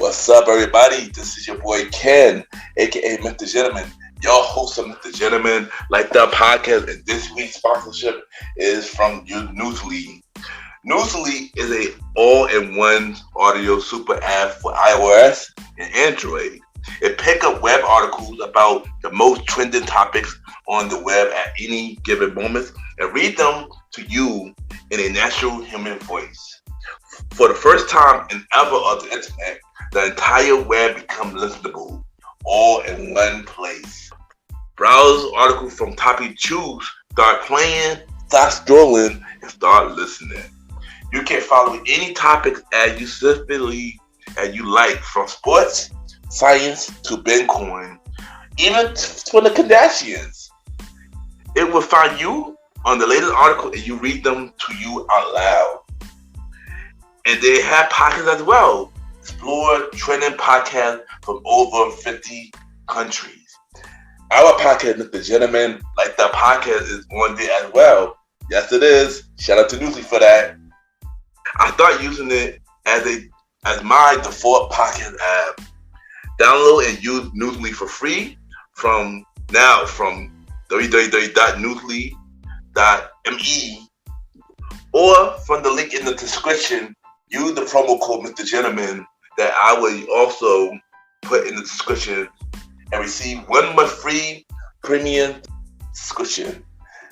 What's up, everybody? This is your boy Ken, aka Mr. Gentleman, your host of Mr. Gentleman Like That podcast. And this week's sponsorship is from Newsly. Newsly is a all-in-one audio super app for iOS and Android. It picks up web articles about the most trending topics on the web at any given moment and read them to you in a natural human voice. For the first time in ever of the internet, the entire web becomes listenable, all in one place. Browse articles from topic choose, start playing, start scrolling, and start listening. You can follow any topic as you specifically as you like, from sports, science to Bitcoin, even for the Kardashians. It will find you on the latest article and you read them to you out loud. And they have podcasts as well. Explore trending podcasts from over 50 countries. Our podcast, Mr. Gentleman Like That podcast, is on there as well. Yes, it is. Shout out to Newsly for that. I started using it as my default podcast app. Download and use Newsly for free from www.newsly.me or from the link in the description. Use the promo code Mr. Gentleman that I will also put in the description and receive 1 month free premium subscription.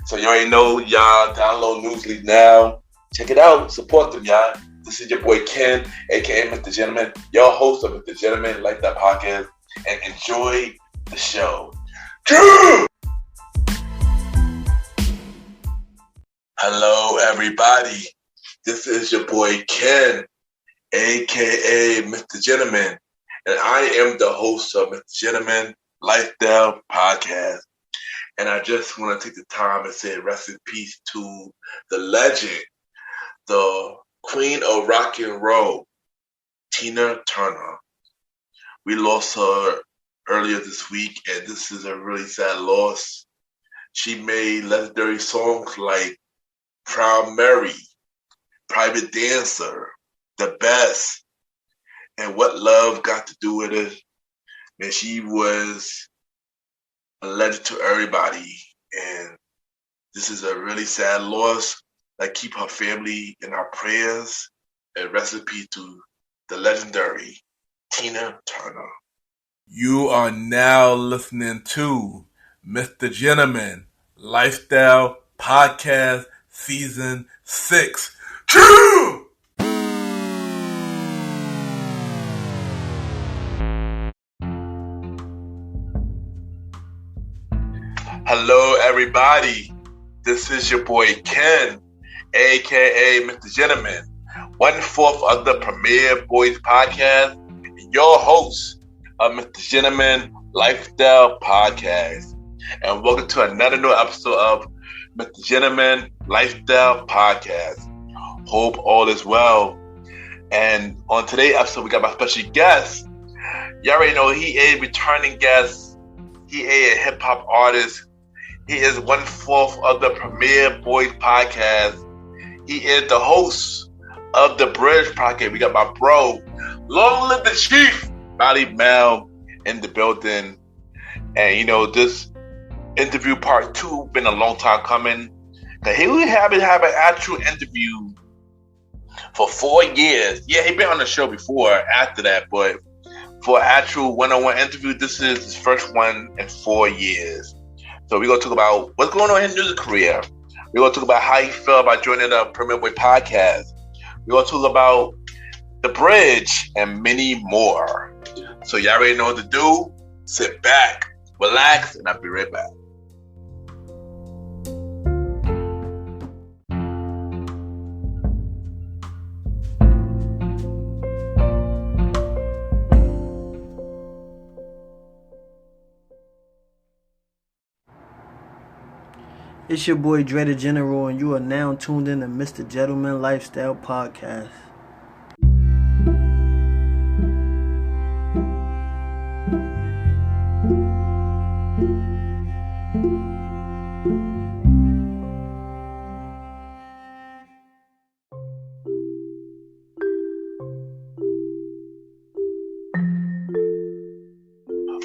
So you already know, y'all, download Newsly now. Check it out. Support them, y'all. This is your boy Ken, aka Mr. Gentleman, your host of Mr. Gentleman Like That podcast, and enjoy the show. Hello, everybody. This is your boy Ken, aka Mr. Gentleman, and I am the host of Mr. Gentleman Lifestyle Podcast. And I just want to take the time and say rest in peace to the legend, the queen of rock and roll, Tina Turner. We lost her earlier this week, and this is a really sad loss. She made legendary songs like Proud Mary, Private Dancer, The Best, and What Love Got to Do with It. And she was a legend to everybody, and this is a really sad loss. I keep her family in our prayers, and recipe to the legendary Tina Turner. You are now listening to Mr. Gentleman Lifestyle Podcast Season 6. Hello, everybody. This is your boy Ken, aka Mr. Gentleman, 1/4 of the premier Boyz podcast, and your host of Mr. Gentleman Lifestyle Podcast. And welcome to another new episode of Mr. Gentleman Lifestyle Podcast. Hope all is well. And on today's episode, we got my special guest. You already know he is a returning guest. He is a hip hop artist. He is 1/4 of the premier Boyz podcast. He is the host of the Bridge podcast. We got my bro, Long Live the Chief, Malimal, in the building. And you know, this interview part 2 been a long time coming. Cause he haven't had an actual interview for 4 years. Yeah, he been on the show before after that, but for an actual one-on-one interview, this is his first one in 4 years. So we're going to talk about what's going on in his music career. We're going to talk about how he felt about joining the Premier Boy podcast. We're going to talk about the Bridge and many more. So y'all already know what to do. Sit back, relax, and I'll be right back. It's your boy Dre the General, and you are now tuned in to Mr. Gentleman Lifestyle Podcast.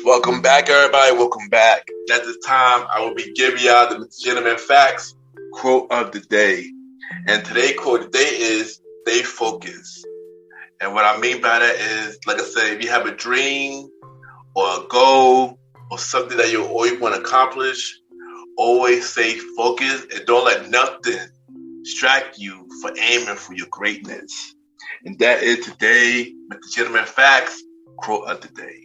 Welcome back, everybody. Welcome back. At this time, I will be giving y'all the Gentleman Facts quote of the day. And today's quote of the day is, stay focused. And what I mean by that is, like I said, if you have a dream or a goal or something that you always want to accomplish, always stay focused and don't let nothing distract you from aiming for your greatness. And that is today, Mr. Gentleman Facts quote of the day.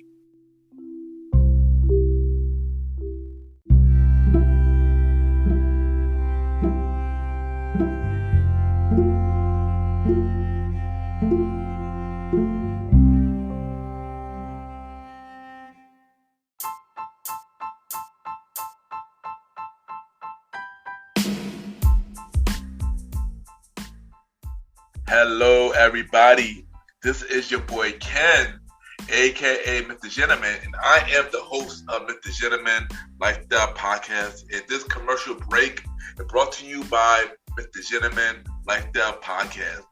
Hello, everybody. This is your boy Ken, aka Mr. Gentleman, and I am the host of Mr. Gentleman Lifestyle Podcast. And this commercial break is brought to you by Mr. Gentleman Lifestyle Podcast.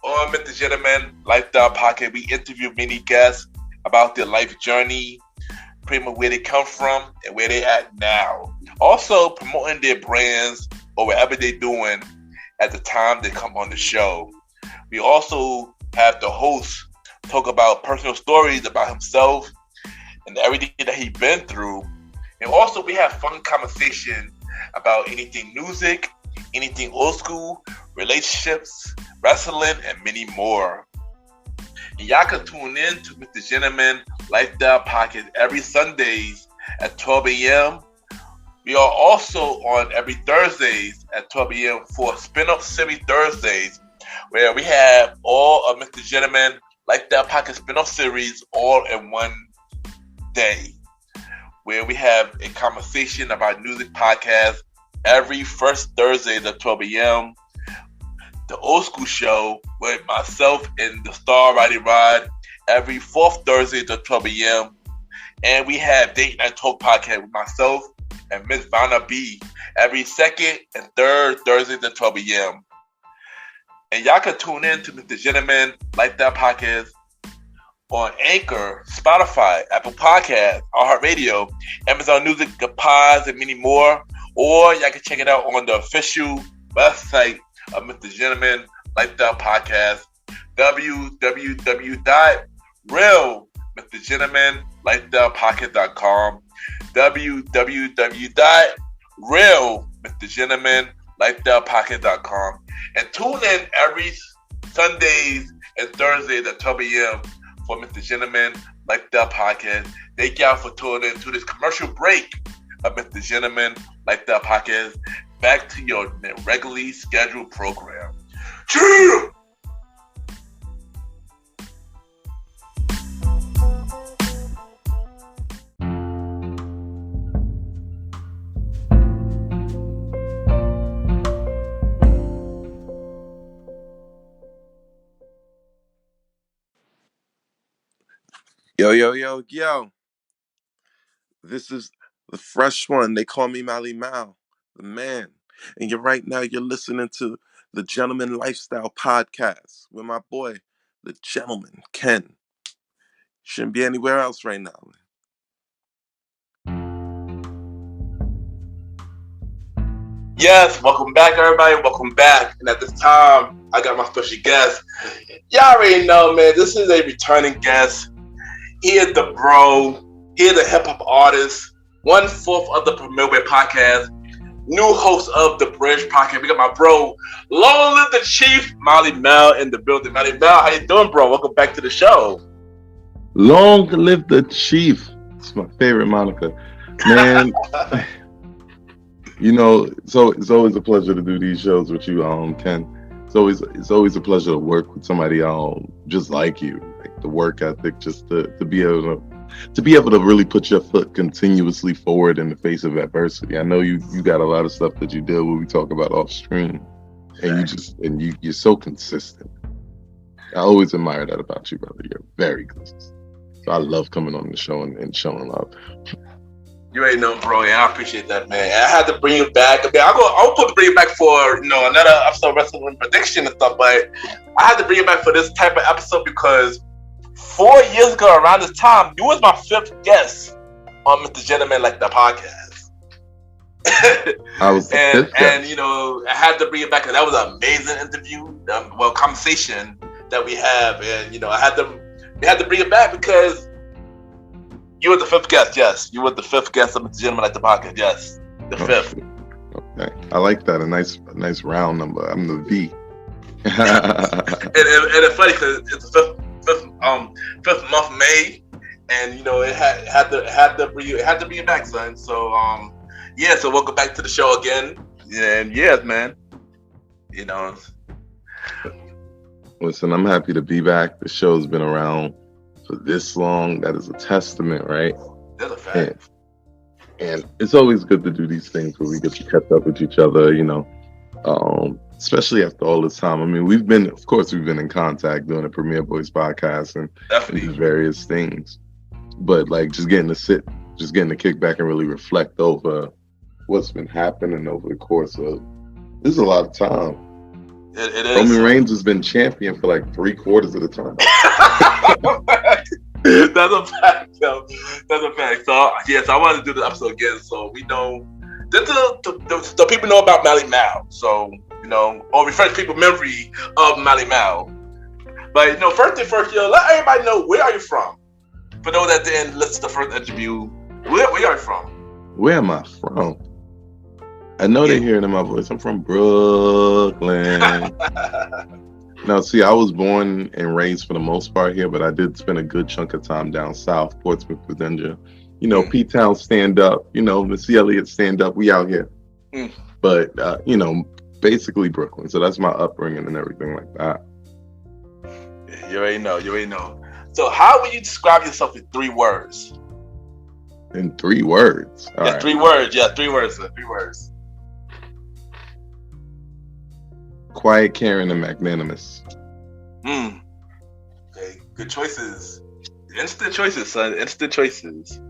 On Mr. Gentleman Lifestyle Podcast, we interview many guests about their life journey, pretty much where they come from and where they at now. Also promoting their brands or whatever they're doing at the time they come on the show. We also have the host talk about personal stories about himself and everything that he's been through. And also we have fun conversation about anything music, anything old school, relationships, wrestling, and many more. And y'all can tune in to Mr. Gentleman Lifestyle Podcast every Sundays at 12 a.m. We are also on every Thursdays at 12 a.m. for Spin-Off Series Thursdays, where we have all of Mr. Gentleman Lifestyle Podcast spin-off series all in one day, where we have a conversation about music podcast every first Thursday at 12 a.m. The Old School Show with myself and the Star Riding Rod every fourth Thursday at 12 a.m. And we have Date Night Talk Podcast with myself and Miss Vanna B every second and third Thursday at 12 a.m. And y'all can tune in to Mr. Gentleman Lifestyle Podcast on Anchor, Spotify, Apple Podcasts, iHeartRadio, Amazon Music, the Pods, and many more. Or y'all can check it out on the official website of Mr. Gentleman Lifestyle Podcast, www.realmrgentlemanlifestylepodcast.com, www.realmrgentlemanlifestylepodcast.com. And tune in every Sundays and Thursdays at 12 a.m. for Mr. Gentleman Lifestyle Podcast. Thank y'all for tuning in to this commercial break of Mr. Gentleman Lifestyle Podcast. Back to your regularly scheduled program. Cheers! Yo. This is the fresh one. They call me Malimal, the man. And you're listening to the Gentleman Lifestyle Podcast with my boy, the gentleman, Ken. Shouldn't be anywhere else right now. Yes, welcome back, everybody. Welcome back. And at this time, I got my special guest. Y'all already know, man, this is a returning guest. He is the bro. He is a hip-hop artist. 1/4 of the Premier Podcast. New host of the Bridge Podcast. We got my bro, Long Live the Chief, Malimal in the building. Malimal, how you doing, bro? Welcome back to the show. Long live the Chief. It's my favorite moniker. Man, so it's always a pleasure to do these shows with you, Ken. It's always a pleasure to work with somebody just like you. Like the work ethic, just to be able to really put your foot continuously forward in the face of adversity. I know you got a lot of stuff that you deal with. We talk about off stream, and you're so consistent. I always admire that about you, brother. You're very consistent. So I love coming on the show and showing love. You ain't know, bro. Yeah, I appreciate that, man. I had to bring you back. I mean, I'll put to bring you back for another episode of Wrestling Prediction and stuff, but I had to bring you back for this type of episode because 4 years ago around this time, you was my 5th guest on Mr. Gentleman Like the podcast. I was and you know, I had to bring it back because that was an amazing interview, conversation that we have, and you know, we had to bring it back because you were the fifth guest. Yes, you were the fifth guest of Mr. Gentleman Like the podcast. Yes, the fifth. Okay, I like that. A nice round number. I'm the V. and it's funny because it's the fifth month May, and you know it had to bring it back, son. So yeah, so welcome back to the show again. And yes, man, you know. Listen, I'm happy to be back. The show's been around for this long. That is a testament, right? That's a fact. And it's always good to do these things where we get to catch up with each other, you know, especially after all this time. I mean, we've been in contact doing the Premier Boyz podcast and various things, but like just getting to kick back and really reflect over what's been happening over the course of, this is a lot of time. It is. Roman Reigns has been champion for like 3/4 of the time. That's a fact, though. That's a fact. So yes, I wanted to do the episode again, so we know the people know about Malimal. So you know, or refresh people's memory of Malimal. But you know, first thing first, let everybody know, where are you from? For those that didn't listen to the first interview, where are you from? Where am I from? I know they're hearing in my voice. I'm from Brooklyn. Now, see, I was born and raised for the most part here, but I did spend a good chunk of time down south, Portsmouth, Virginia. You know, P-Town stand up. You know, Missy Elliott stand up. We out here. But, you know, basically Brooklyn. So that's my upbringing and everything like that. Yeah, you already know. So how would you describe yourself in 3 words? In 3 words? All right. 3 words. Yeah, 3 words. 3 words. Quiet, caring, and magnanimous. Okay, good choices. Instant choices, son. Instant choices.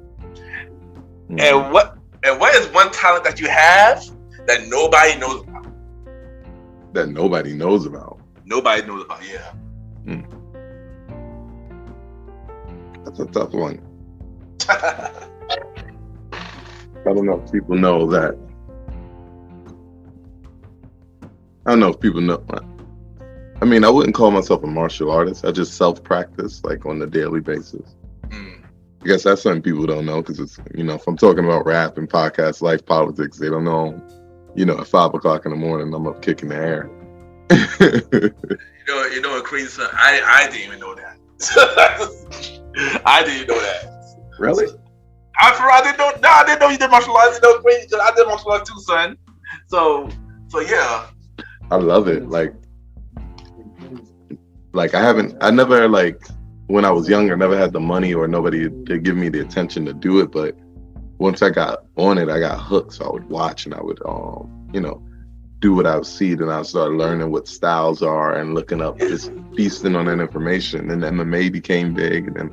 And what is one talent that you have that nobody knows about? That nobody knows about. Nobody knows about, yeah. That's a tough one. I don't know if people know that. I don't know if people know. I mean, I wouldn't call myself a martial artist. I just self-practice, like, on a daily basis. I guess that's something people don't know, because it's, you know, if I'm talking about rap and podcasts, life, politics, they don't know, you know, at 5 o'clock in the morning, I'm up kicking the air. You know what crazy, son? I didn't even know that. I didn't know that. Really? I didn't know you did martial arts. You know, crazy, because I did martial arts too, son. So yeah. I love it. Like I never, like, when I was younger, never had the money or nobody to give me the attention to do it. But once I got on it, I got hooked. So I would watch and I would, you know, do what I would see. Then I would start learning what styles are and looking up, just feasting on that information. And MMA became big, and then,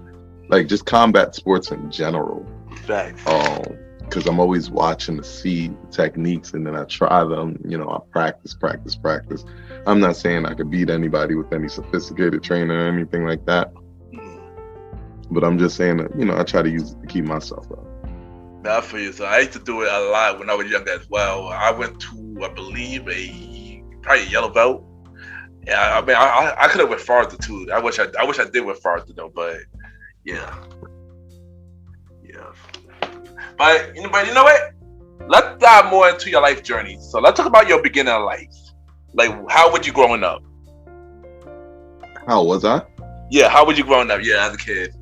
like, just combat sports in general. Thanks. Because I'm always watching to see techniques, and then I try them. You know, I practice. I'm not saying I could beat anybody with any sophisticated training or anything like that, but I'm just saying that, you know, I try to use it to keep myself up. Not for you. So I used to do it a lot when I was younger as well. I went to, I believe, probably a yellow belt. Yeah, I mean, I could have went farther too. I wish I did went farther though, but yeah. But you know what? Let's dive more into your life journey. So let's talk about your beginning of life. Like, how were you growing up? How was I? Yeah, how were you growing up? Yeah, as a kid.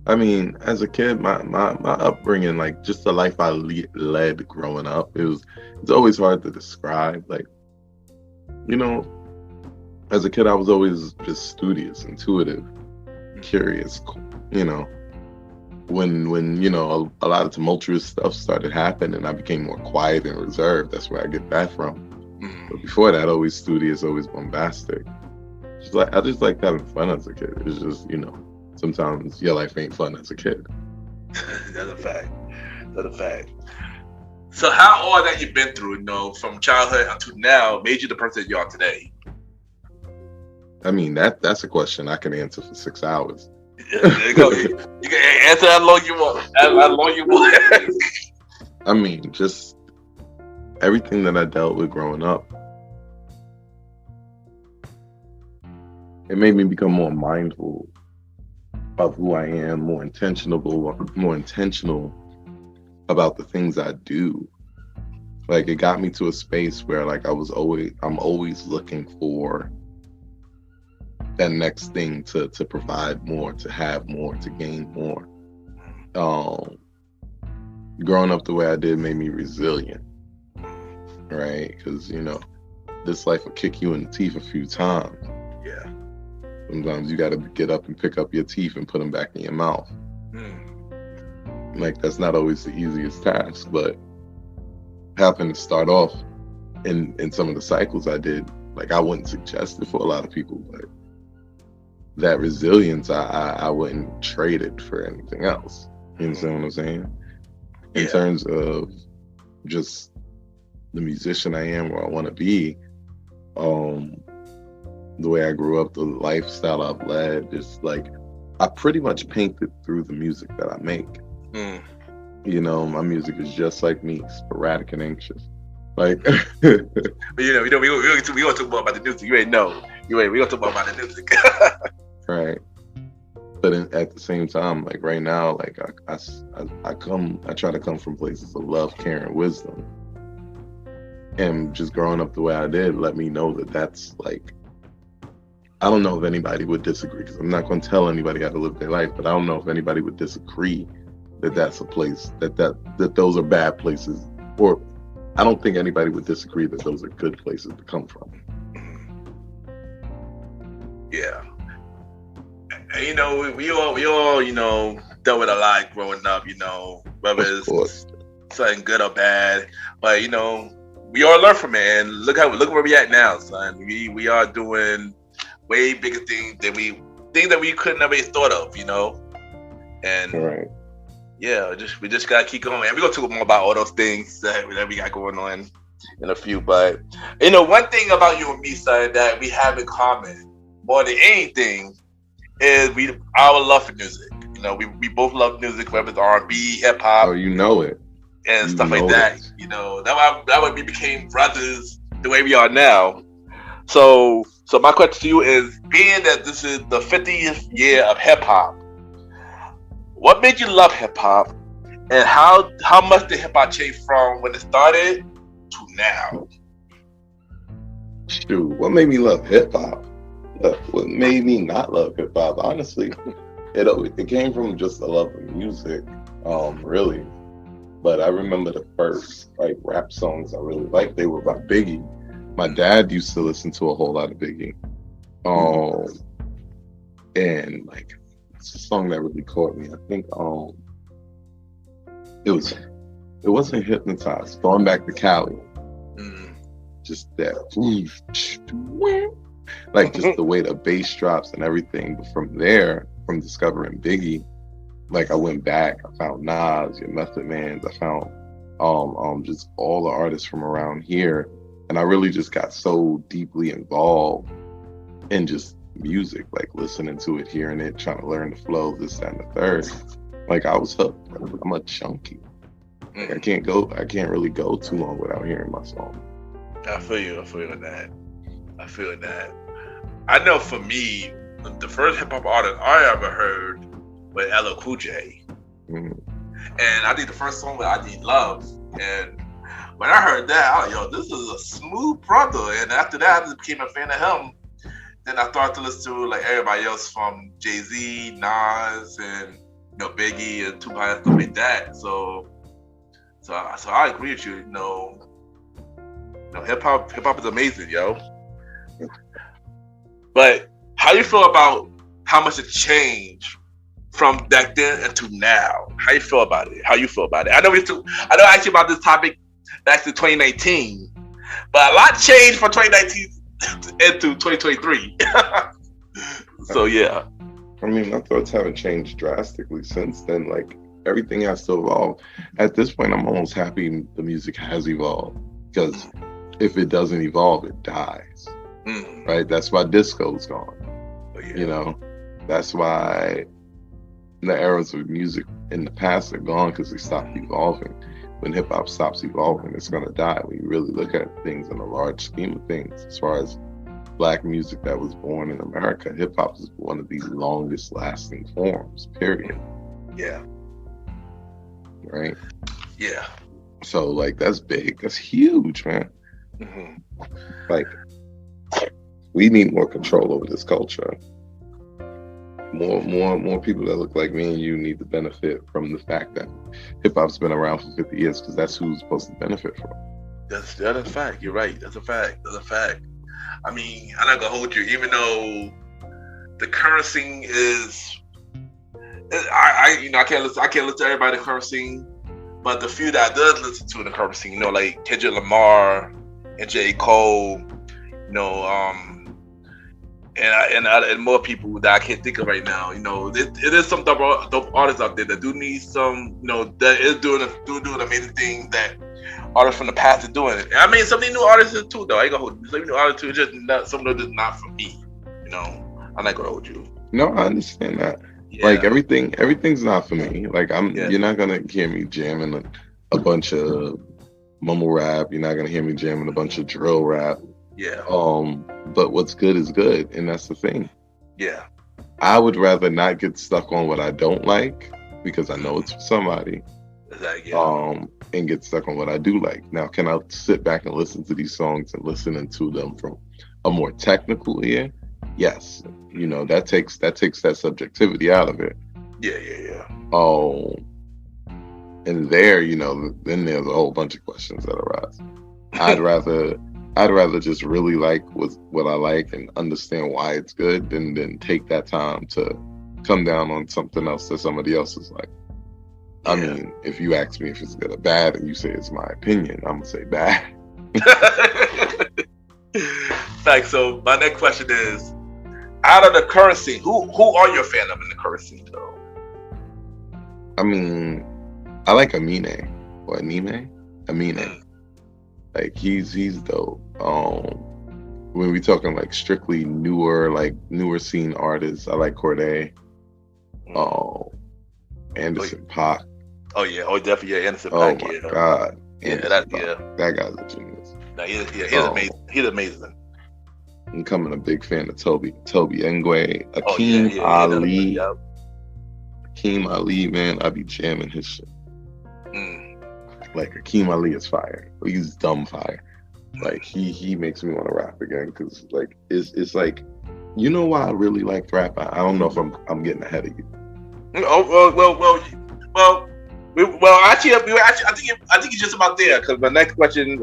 I mean, as a kid, my upbringing, like, just the life I led growing up, it's always hard to describe. Like, you know, as a kid, I was always just studious, intuitive, curious, you know. When you know, a lot of tumultuous stuff started happening, I became more quiet and reserved. That's where I get that from. But before that, always studious, always bombastic. I just liked having fun as a kid. It's just, you know, sometimes your life ain't fun as a kid. That's a fact. So how all that you've been through, you know, from childhood until now, made you the person you are today? I mean, that's a question I can answer for 6 hours. There you go. You can answer how long you want. How long you want. I mean, just everything that I dealt with growing up, it made me become more mindful of who I am, more intentional about the things I do. Like, it got me to a space where, like, I'm always looking for that next thing to provide more, to have more, to gain more. Growing up the way I did made me resilient, right? Because, you know, this life will kick you in the teeth a few times. Yeah. Sometimes you got to get up and pick up your teeth and put them back in your mouth. Like, that's not always the easiest task, but happened to start off in some of the cycles I did. Like, I wouldn't suggest it for a lot of people, but that resilience, I wouldn't trade it for anything else. You understand what I'm saying? In terms of just the musician I am, where I want to be, the way I grew up, the lifestyle I've led, just like, I pretty much painted through the music that I make. You know, my music is just like me, sporadic and anxious. Like, but we gonna talk more about the music. You ain't know. We gonna talk more about the music. Right. But at the same time, like right now, like I try to come from places of love, care, and wisdom. And just growing up the way I did let me know that that's like, I don't know if anybody would disagree, because I'm not going to tell anybody how to live their life, but I don't know if anybody would disagree that that's a place, that those are bad places, or I don't think anybody would disagree that those are good places to come from. Yeah. And, you know, we all, you know, dealt with a lot growing up, you know, whether it's something good or bad, but, you know, we all learn from it, and look where we at now, son. We are doing way bigger things that we could never thought of, you know. And right. Yeah, we just gotta keep going, and we're gonna talk more about all those things that we got going on in a few. But you know, one thing about you and me, son, that we have in common more than anything is our love for music. You know, we both love music, whether it's R&B, hip hop. Oh, you know it. And stuff like that. You know, that why we became brothers the way we are now. So my question to you is, being that this is the 50th year of hip hop, what made you love hip hop, and how much did hip hop change from when it started to now? Shoot, what made me love hip hop? What made me not love hip hop? Honestly, it came from just a love of music, really. But I remember the first like rap songs I really liked. They were by Biggie. My dad used to listen to a whole lot of Biggie. And like, it's a song that really caught me. I think it wasn't Hypnotized. Going Back to Cali. Just that, like, just the way the bass drops and everything. But from there, from discovering Biggie, like, I went back. I found Nas, your Method Mans. I found just all the artists from around here, and I really just got so deeply involved in just music, like listening to it, hearing it, trying to learn the flow, this, that, and the third. Like, I was hooked. I'm a junkie. Like, I can't really go too long without hearing my song. I feel you with that. I know for me, the first hip hop artist I ever heard was LL Cool J. And I think the first song was I Need Love. And when I heard that, I was like, yo, this is a smooth brother. And after that, I just became a fan of him. Then I started to listen to like everybody else from Jay-Z, Nas, and you know, Biggie and Tupac and stuff like that. So I agree with you. You know, hip hop is amazing, yo. But how you feel about how much it changed from back then and to now? How you feel about it? I know I asked you about this topic back to 2019, but a lot changed from 2019 into 2023. So yeah. I mean, my thoughts haven't changed drastically since then. Like, everything has to evolve. At this point, I'm almost happy the music has evolved, because if it doesn't evolve, it dies. Right? That's why disco's gone. Oh, yeah. You know, that's why The eras of music in the past are gone because they stopped evolving. When hip hop stops evolving, it's gonna die. When you really look at things in a large scheme of things, as far as Black music that was born in America, hip hop is one of the longest lasting forms, period. Yeah. Right? Yeah. So like that's big. That's huge, man. Mm-hmm. Like we need more control over this culture. More people that look like me and you need to benefit from the fact that hip hop's been around for 50 years because that's who's supposed to benefit from. That's a fact. You're right. That's a fact. I mean, I'm not gonna hold you, even though the cursing is, I can't listen to everybody cursing, but the few that I does listen to in the cursing, like Kendrick Lamar and J. Cole, and more people that I can't think of right now. It is some dope artists out there that do need some, that is doing amazing things that artists from the past are doing. I mean, some of these new artists too, though. I ain't gonna hold you. Some of the new artists too, it's just not, some of them just not for me. I'm not gonna hold you. No, I understand that. Yeah. Like everything's not for me. Like you're not gonna hear me jamming a bunch of mumble rap. You're not gonna hear me jamming a bunch of drill rap. Yeah. But what's good is good, and that's the thing. Yeah. I would rather not get stuck on what I don't like because I know it's for somebody. Exactly. And get stuck on what I do like. Now, can I sit back and listen to these songs and listening to them from a more technical ear? Yes. That takes that subjectivity out of it. Yeah. And there, then there's a whole bunch of questions that arise. I'd rather just really like what I like and understand why it's good than take that time to come down on something else that somebody else is like. I mean, if you ask me if it's good or bad and you say it's my opinion, I'm gonna say bad. Like, so my next question is, out of the current scene, who are you a fan of in the current scene, though? I mean, I like Amine. Or Anime? Amine. Like he's dope. When we talking like strictly newer scene artists, I like Cordae. Anderson .Paak. Oh yeah, definitely, yeah, Anderson .Paak. Oh my God. That guy's a genius. No, he's amazing. He's amazing. I'm becoming a big fan of Toby Ngwe, Akeem Ali. Akeem Ali, man, I be jamming his shit. Like Akeem Ali is fire. He's dumb fire. Like he makes me want to rap again because like it's like, why I really like rap. I don't know if I'm getting ahead of you. Oh well. Actually, I think it's just about there because my next question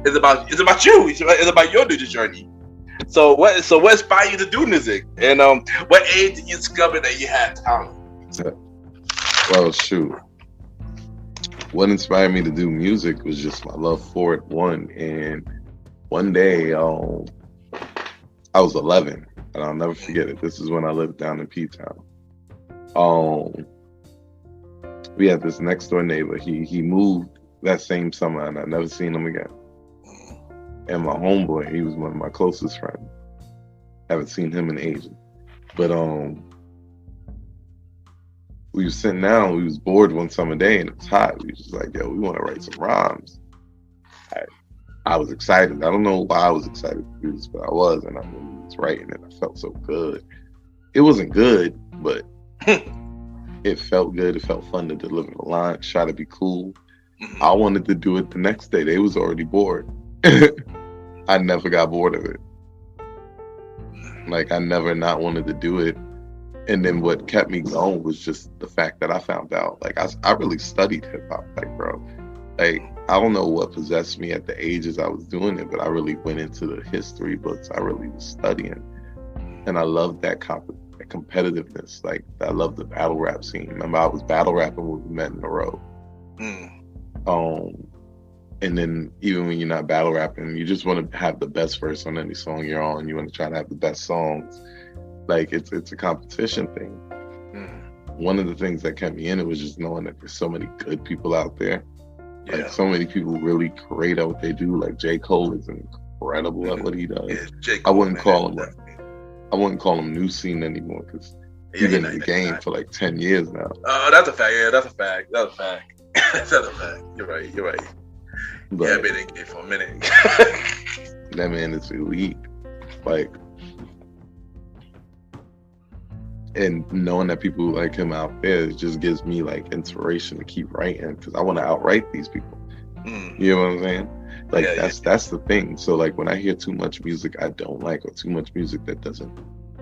is about you. It's about your music journey. So what inspired you to do music, and what age did you discover that you had talent? Well, shoot. What inspired me to do music was just my love for it. And one day, I was 11, and I'll never forget it. This is when I lived down in P-Town. We had this next door neighbor. He moved that same summer, and I never seen him again. And my homeboy, he was one of my closest friends. Haven't seen him in ages. But we was sitting down. We was bored one summer day, and it was hot. We was just like, yo, we want to write some rhymes. I was excited. I don't know why I was excited to do this, but I was, and I was writing, and I felt so good. It wasn't good, but it felt good. It felt fun to deliver the line, try to be cool. I wanted to do it the next day. They was already bored. I never got bored of it. Like, I never not wanted to do it. And then what kept me going was just the fact that I found out, like, I really studied hip hop, like, bro. Like, I don't know what possessed me at the ages I was doing it, but I really went into the history books. I really was studying. And I loved that competitiveness. Like, I loved the battle rap scene. Remember, I was battle rapping when we met in the road. And then even when you're not battle rapping, you just want to have the best verse on any song you're on. You want to try to have the best songs. Like, it's a competition thing. One of the things that kept me in it was just knowing that there's so many good people out there. Yeah. Like, so many people really great at what they do. Like, J. Cole is incredible at what he does. Yeah, J. Cole, I wouldn't call him new scene anymore because You've been in the game for like 10 years now. Oh, that's a fact. Yeah, that's a fact. That's a fact. That's a fact. You're right. But yeah, I've been in the game for a minute. That man is elite. Like, and knowing that people like him out there, it just gives me like inspiration to keep writing, because I want to outwrite these people. You know what I'm saying? Like, that's the thing. So like when I hear too much music I don't like, or too much music that doesn't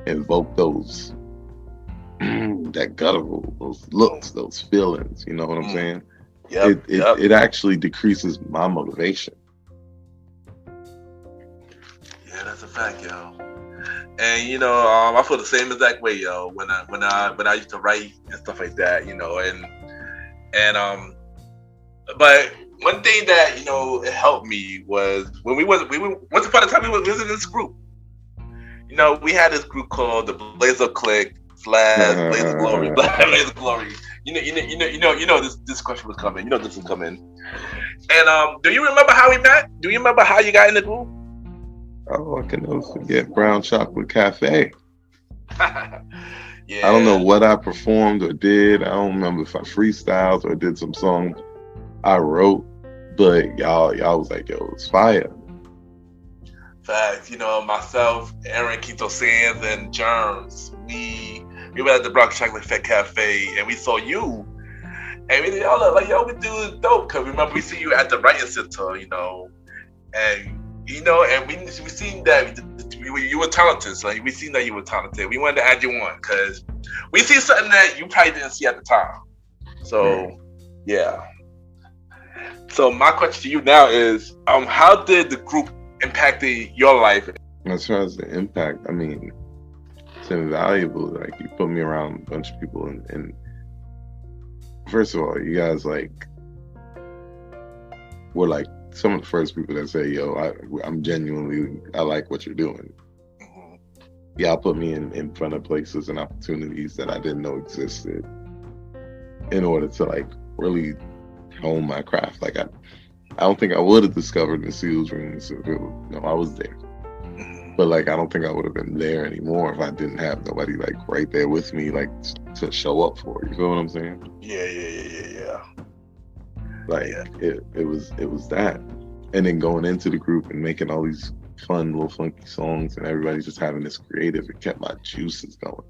invoke those that guttural, those looks, those feelings, you know what I'm saying? It actually decreases my motivation. Yeah, that's a fact, yo. And you know, I feel the same exact way, yo. When I used to write and stuff like that, you know, and but one thing that, you know, it helped me was when we once upon a time we was in this group. You know, we had this group called the Blazer Click / Blazer Glory, Blazer Glory. You know this question was coming. You know this was coming. And do you remember how we met? Do you remember how you got in the group? Oh, I can never forget Brown Chocolate Cafe. Yeah. I don't know what I performed or did. I don't remember if I freestyled or did some songs I wrote, but y'all was like, yo, it's fire. Facts, you know, myself, Aaron Quito Sands, and Germs, we were at the Brown Chocolate Cafe, and we saw you, and we all look like, yo, we do is dope, because remember we see you at the writing center, you know, and you know, and we seen that you were talented. So we seen that you were talented. We wanted to add you on because we see something that you probably didn't see at the time. So, yeah. So my question to you now is, how did the group impact your life? As far as the impact, I mean, it's invaluable. Like, you put me around a bunch of people, and first of all, you guys like were like some of the first people that say, yo, I'm genuinely, I like what you're doing. Y'all put me in front of places and opportunities that I didn't know existed in order to like really hone my craft. Like, I don't think I would have discovered the Seals rooms if I was there. But like, I don't think I would have been there anymore if I didn't have nobody like right there with me, like to show up for. You feel what I'm saying? Yeah. Like, it was that, and then going into the group and making all these fun little funky songs, and everybody just having this creative, it kept my juices going.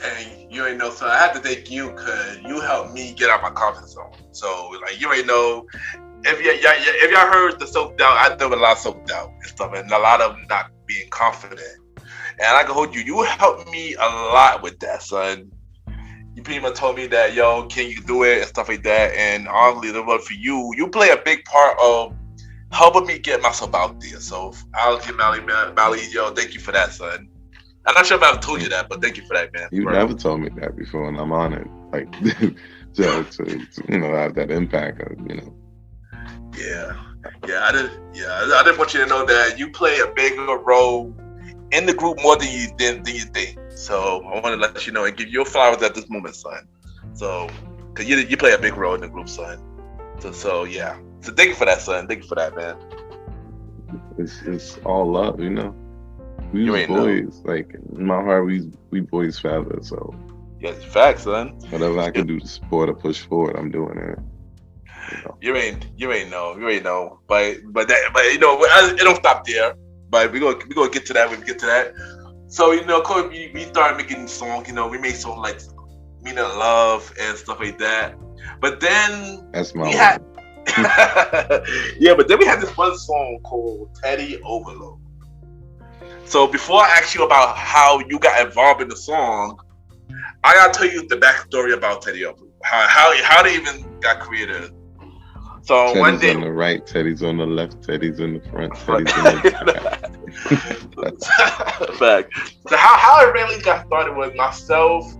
And you already know, so I have to thank you because you helped me get out my comfort zone. So like, you already know, if y'all heard the self-doubt, I dealt with a lot of self-doubt and stuff, and a lot of not being confident. And I can hold you. You helped me a lot with that, son. You pretty much told me that, yo, can you do it and stuff like that. And honestly, the one for you, you play a big part of helping me get myself out there. So I'll give Mali, yo, thank you for that, son. I'm not sure if I've told you that, but thank you for that, man. You never told me that before, and I'm honored. Like, to you know, have that impact, you know. Yeah, I didn't want you to know that you play a bigger role in the group more than you think. So I want to let you know and give you your flowers at this moment, son. So, because you play a big role in the group, son. So yeah. So thank you for that, son. Thank you for that, man. It's all love, you know. We boys. Know. Like, in my heart, we boys forever. So yeah, it's facts, son. Whatever I can do to support or push forward, I'm doing it. You ain't know. But you know, it don't stop there. But we gonna get to that when we get to that. So, you know, we started making songs. You know, we made songs like "Meaning of Love" and stuff like that. But then that's my yeah. But then we had this one song called "Teddy Overload." So before I ask you about how you got involved in the song, I gotta tell you the backstory about Teddy Overload. How they even got created. So Teddy's one day on the right, Teddy's on the left, Teddy's in the front, Teddy's in the back. Fact. So how it really got started was myself,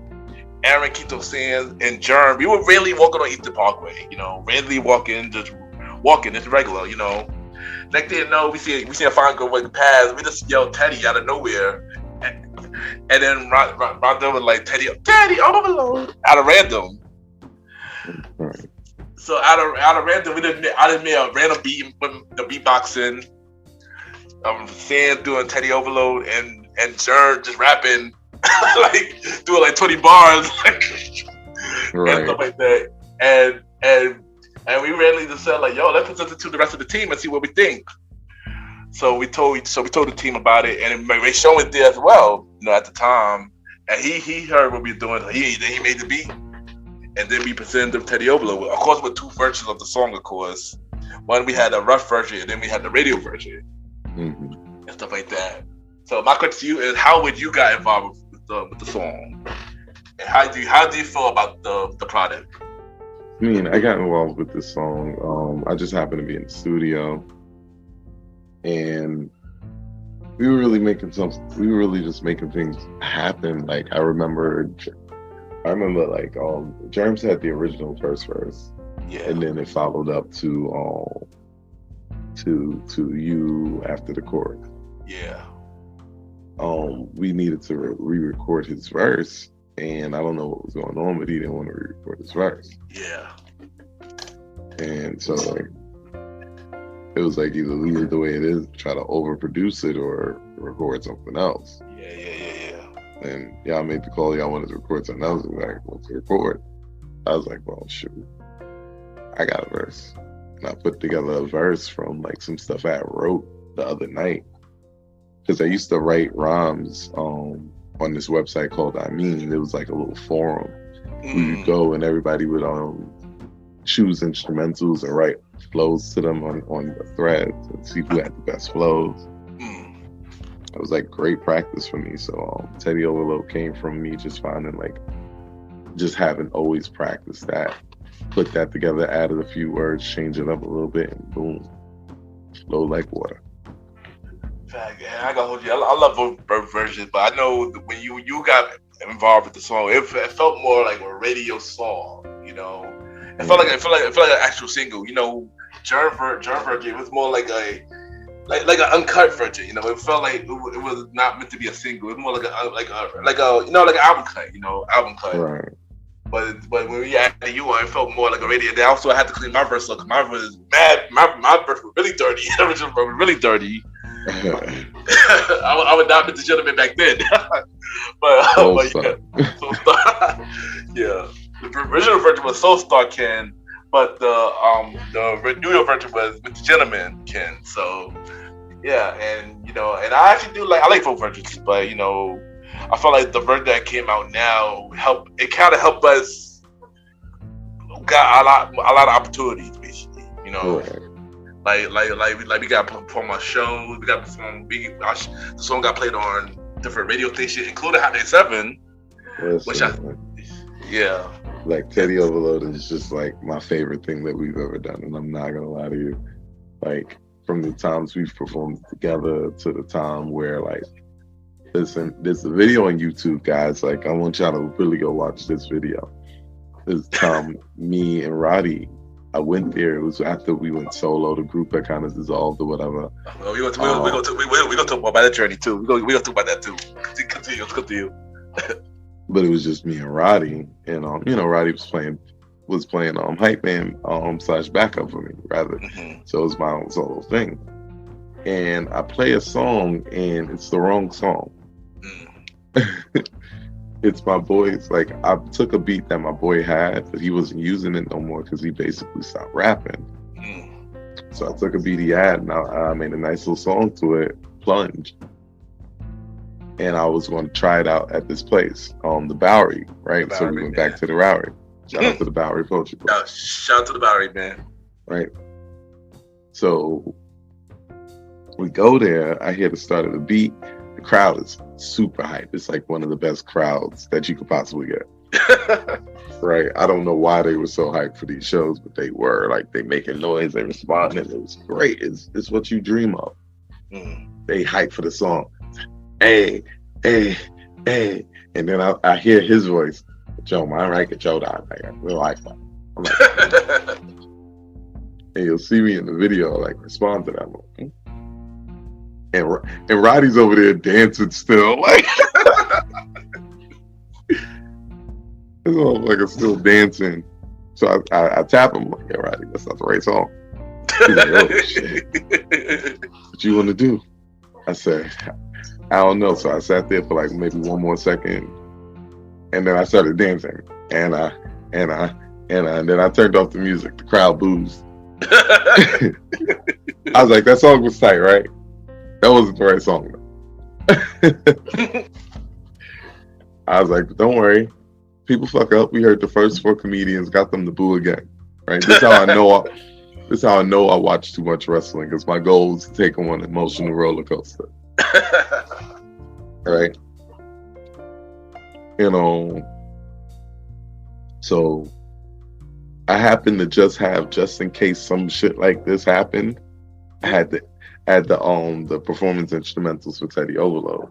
Aaron Quito Sands, and Germ. We were really walking on Eastern Parkway, you know, randomly walking, it's regular, you know. Next thing you know, we see a fine girl walking past. We just yelled Teddy out of nowhere, and then Rhonda was like, Teddy Overload, out of random. Right. So out of random, I just made a random beat with the beatboxing. Sands doing Teddy Overload, and and Jern just rapping, like doing like 20 bars, like, Right. and stuff like that. And we randomly just said like, yo, let's present it to the rest of the team and see what we think. So we told the team about it, and Ray Sean was there as well, at the time, and he heard what we were doing. He made the beat, and then we presented them to Teddy Ovalo, of course, with 2 versions of the song, of course. One, we had a rough version, and then we had the radio version, and stuff like that. So my question to you is, how would you get involved with the song, and how do you feel about the product? I mean, I got involved with this song. I just happened to be in the studio, and we were really just making things happen. Like I remember like Germs had the original first verse, yeah, and then it followed up to you after the chorus. Yeah. We needed to re-record his verse, and I don't know what was going on, but he didn't want to re-record his verse. Yeah. And so like it was like either leave it the way it is, try to overproduce it, or record something else. Yeah. And y'all made the call, y'all wanted to record something else. And like, what's to record? I was like, well, shoot, I got a verse. And I put together a verse from like some stuff I wrote the other night. Because I used to write rhymes on this website called I Mean. It was like a little forum where you go and everybody would choose instrumentals and write flows to them on the threads and see who had the best flows. It was like great practice for me. So Teddy Ovalo came from me just having always practiced that. Put that together, added a few words, changed it up a little bit, and boom, flowed like water. I gotta hold you. I love both versions, but I know when you got involved with the song, it felt more like a radio song. It felt like an actual single. Germ version, it was more like an uncut version. It felt like it was not meant to be a single. It was more like an album cut. Album cut. Right. But when we added you on, it felt more like a radio. Then also I had to clean my verse up because my verse was mad. My verse was really dirty. The original verse was really dirty. I would not be the gentleman back then. Yeah. The original version was So Star Ken, but the new version was with the gentleman Ken. So yeah, and and I actually do I like both versions, but I felt like the version that came out now helped us got a lot of opportunities basically. Like we got to perform on shows, we got to perform. The song got played on different radio stations, including Hot 97, which like Teddy Overload is just like my favorite thing that we've ever done, and I'm not gonna lie to you. Like from the times we've performed together to the time where listen, there's a video on YouTube, guys. Like I want y'all to really go watch this video. This time, me and Roddy, I went there. It was after we went solo. The group that kind of dissolved or whatever. Well, we're gonna talk about that journey too. We're gonna talk about that too. Continue. But it was just me and Roddy, and Roddy was playing hype man / backup for me rather. Mm-hmm. So it was my own solo thing. And I play a song, and it's the wrong song. It's my boy's. Like I took a beat that my boy had, but he wasn't using it no more because he basically stopped rapping. So I took a beat he had, and I made a nice little song to it, Plunge. And I was going to try it out at this place, the Bowery, right? So we went back to the Bowery. Shout out to the Bowery Poetry Club. Shout out to the Bowery, man. Right. So we go there. I hear the start of the beat. The crowd is super hyped. It's like one of the best crowds that you could possibly get. Right. I don't know why they were so hyped for these shows, but they were. Like they making noise, they responding. It was great. It's what you dream of. They hyped for the song. Hey. And then I hear his voice. Joe, man, right? Get Joe down. Like, we like that. I'm like, and you'll see me in the video, like respond to that. Like, and Roddy's over there dancing still, like this motherfucker still dancing. So I tap him like, "Yeah, Roddy, that's not the right song." He's like, "Oh shit, what you want to do?" I said, I don't know. So I sat there for like maybe one more second, and then I started dancing, and then I turned off the music. The crowd boos. I was like, that song was tight, right? That wasn't the right song. I was like, don't worry. People fuck up. We heard the first 4 comedians, got them to boo again. Right? This is how I know I watch too much wrestling, because my goal is to take them on an emotional roller coaster. Right? You know, so I happened to just in case some shit like this happened, I had the performance instrumentals for Teddy Overload.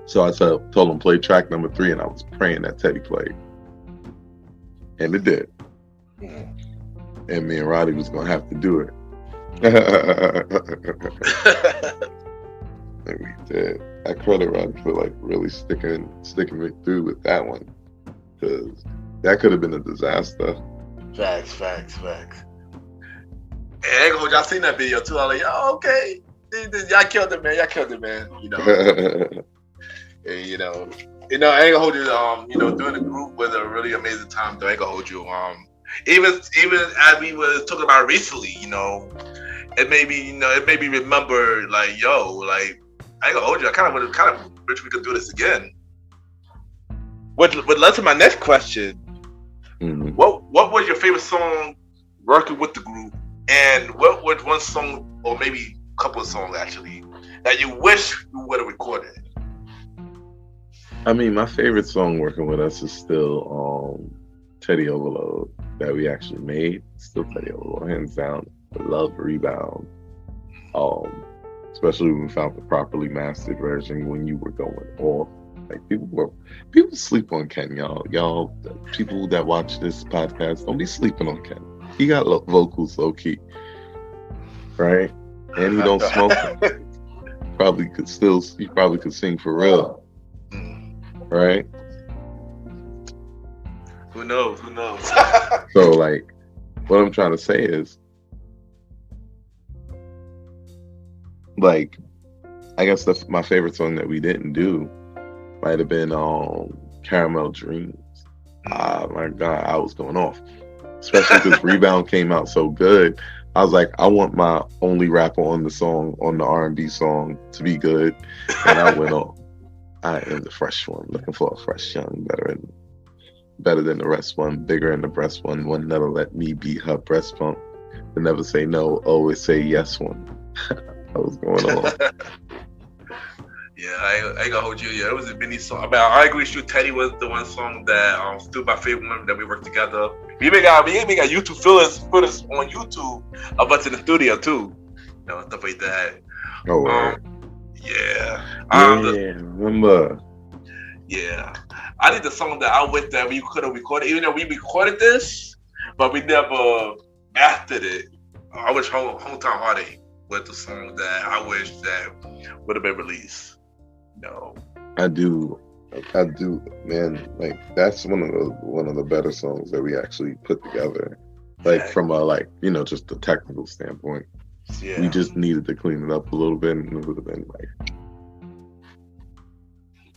So I told him play track number 3, and I was praying that Teddy played. And it did. And me and Roddy was gonna have to do it. And we did. I credit Roddy for like really sticking me through with that one, because that could have been a disaster. Facts. And y'all seen that video too. I'm like, oh, okay. Y'all killed it, man. You know. And, you know, I ain't gonna hold you. Doing the group was a really amazing time. Though I ain't gonna hold you. Even as we were talking about recently, it made me remember, like, yo, like, I ain't gonna hold you. I kind of wish we could do this again. Which led to my next question. Mm-hmm. What was your favorite song working with the group, and what was one song, or maybe a couple of songs actually, that you wish you would have recorded? I mean, my favorite song working with us is still Teddy Overload, that we actually made. Still Teddy Overload, hands down. I love Rebound. Especially when we found the properly mastered version, when you were going off. Like, people sleep on Ken, y'all. Y'all, people that watch this podcast, don't be sleeping on Ken. He got vocals low key, right? And he don't smoke. He probably could sing for real, right? Who knows? So, like, what I'm trying to say is, like, I guess my favorite song that we didn't do might have been Caramel Dreams. Ah, my God, I was going off. Especially because Rebound came out so good. I was like, I want my only rapper on the R&B song, to be good. And I went off. I am the fresh one, looking for a fresh young, better than the rest one, bigger in the breast one that'll let me be her breast pump. To never say no, always say yes one. I was going on. Yeah, I ain't gonna hold you. Yeah, it was a mini song. I mean, I agree with you. Teddy was the one song that still my favorite one that we worked together. We even got YouTube footage on YouTube of us in the studio too. Stuff like that. Oh wow. Yeah. Remember. Yeah. I think the song that I wish that we could have recorded, even though we recorded this, but we never mastered it. I wish Hometown Heartache was the song that I wish that would have been released. I do, man. Like, that's one of the better songs that we actually put together. Like, from a just a technical standpoint. Yeah. We just needed to clean it up a little bit, and it would have been like,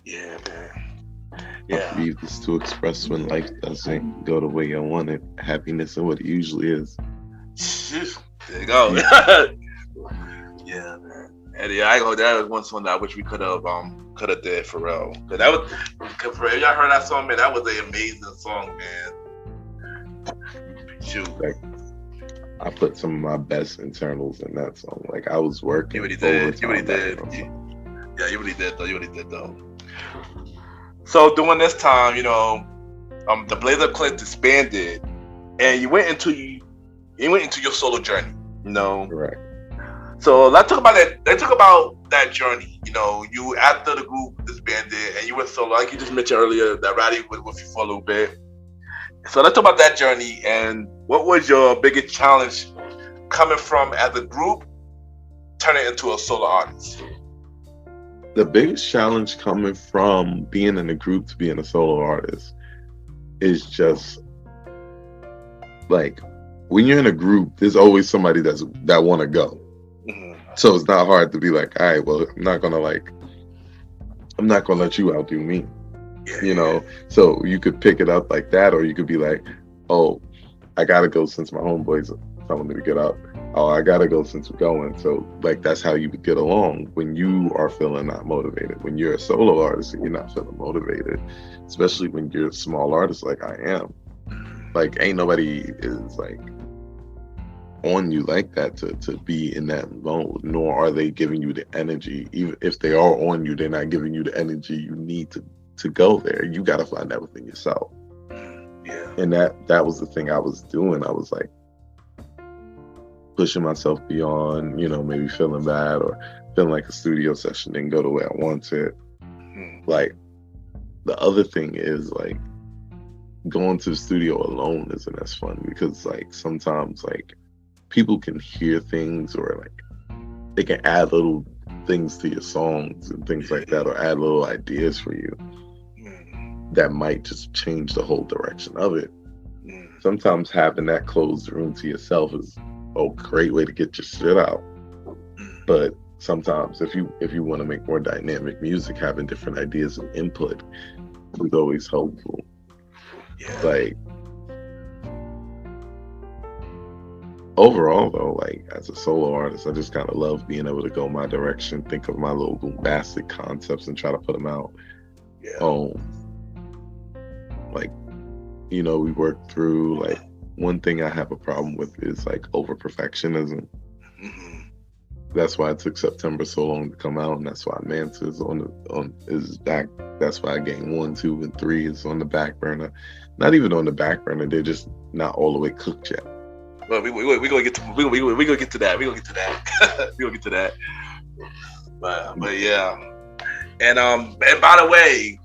yeah, man. Yeah. I is to express when life doesn't go the way I want it. Happiness and what it usually is. There you go. Yeah, man. And that was one song that I wish we could have did for real. Cause that was, if y'all heard that song, man, that was an amazing song, man. Shoot. Like, I put some of my best internals in that song. Like, I was working. You really did. You really did though. So during this time, the Blazer Clique disbanded, and you went into your solo journey. Right. So let's talk about that. Let's talk about that journey. You after the group disbanded and you went solo, like you just mentioned earlier, that Roddy was with you for a little bit. So let's talk about that journey, and what was your biggest challenge coming from as a group, turning into a solo artist? The biggest challenge coming from being in a group to being a solo artist is just like, when you're in a group, there's always somebody that want to go. So it's not hard to be like, all right, well, I'm not gonna let you outdo me. So you could pick it up like that, or you could be like, oh, I gotta go since my homeboys are telling me to get up. Oh, I gotta go since we're going. So like that's how you would get along when you are feeling not motivated. When you're a solo artist and you're not feeling motivated, especially when you're a small artist like I am. Like ain't nobody is like on you like that to be in that mode, nor are they giving you the energy. Even if they are on you, they're not giving you the energy you need to go there. You got to find that within yourself. Yeah. And that was the thing I was doing. I was like pushing myself beyond, maybe feeling bad or feeling like a studio session didn't go the way I wanted. Like the other thing is like going to the studio alone isn't as fun because like sometimes like people can hear things or like they can add little things to your songs and things like that, or add little ideas for you that might just change the whole direction of it. Sometimes having that closed room to yourself is a great way to get your shit out. But sometimes if you want to make more dynamic music, having different ideas and input is always helpful. Like overall though, like as a solo artist, I just kind of love being able to go my direction, think of my little bombastic concepts and try to put them out. Like, we work through like one thing I have a problem with is like over perfectionism. That's why it took September so long to come out, and that's why Manta is back. That's why Game 1, 2, and 3 is on the back burner. Not even on the back burner; they're just not all the way cooked yet. Well, we gonna get to that. We gonna get to that. But yeah. And by the way,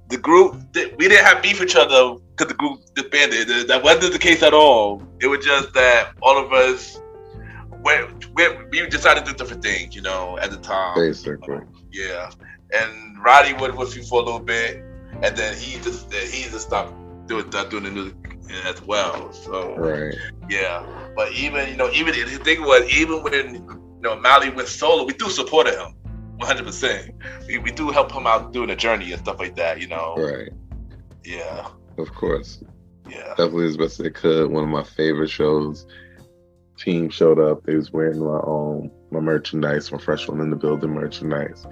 the group we didn't have beef with each other because the group disbanded. That wasn't the case at all. It was just that all of us we decided to do different things, at the time. Basically. Yeah. And Roddy was with you for a little bit, and then he just stopped doing the music as well. So right. Yeah. But even the thing was, even when Mali went solo, we do supported him 100%. We do help him out doing the journey and stuff like that, Right. Yeah. Of course. Yeah. Definitely as best they could. One of my favorite shows. Team showed up. They was wearing my merchandise, my Fresh One in the Building merchandise.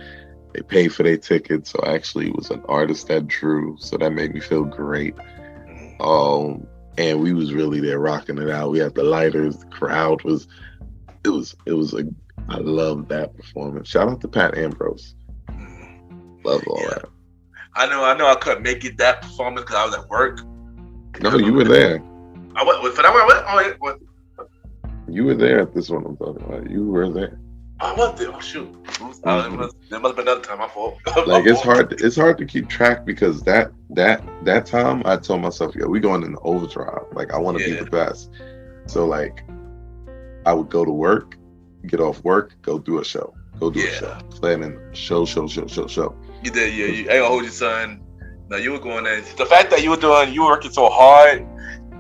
They paid for their tickets, so actually it was an artist that drew, so that made me feel great. And we was really there rocking it out. We had the lighters. The crowd was. I love that performance. Shout out to Pat Ambrose. Love all that. I know. I couldn't make it that performance because I was at work. No, you were there. I went. You were there at this one I'm talking about. You were there. I was there. Oh shoot! There must have been another time. My fault. Like it's hard to keep track because that time I told myself, we going in overdrive. Like I want to be the best. So like I would go to work, get off work, go do a show, a show, planning show. You did, yeah. I ain't gonna hold you, son. No, you were going there. The fact that you were working so hard.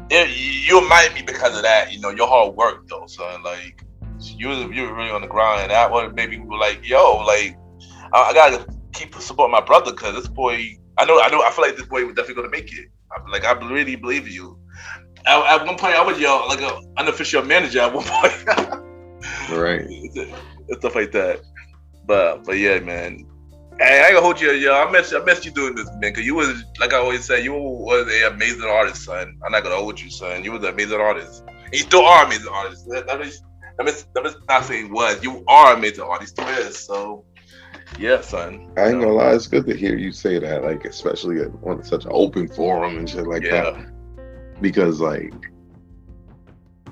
You remind me because of that, your hard work though, son. Like you were really on the grind. That one made me like, I gotta keep supporting my brother because this boy, I feel like this boy was definitely gonna make it. I really believe in you. At one point, I was like an unofficial manager at one point. Right. And stuff like that. But yeah, man. Hey, I ain't gonna hold you, I missed you doing this, man, because you was, like I always say, you was an amazing artist, son. I'm not gonna hold you, son. You was an amazing artist. And you still are an amazing artist. That is not saying was. You are an amazing artist, still is. So, yeah, son. I ain't gonna lie, it's good to hear you say that, like, especially on such an open forum and shit like that. Because, like,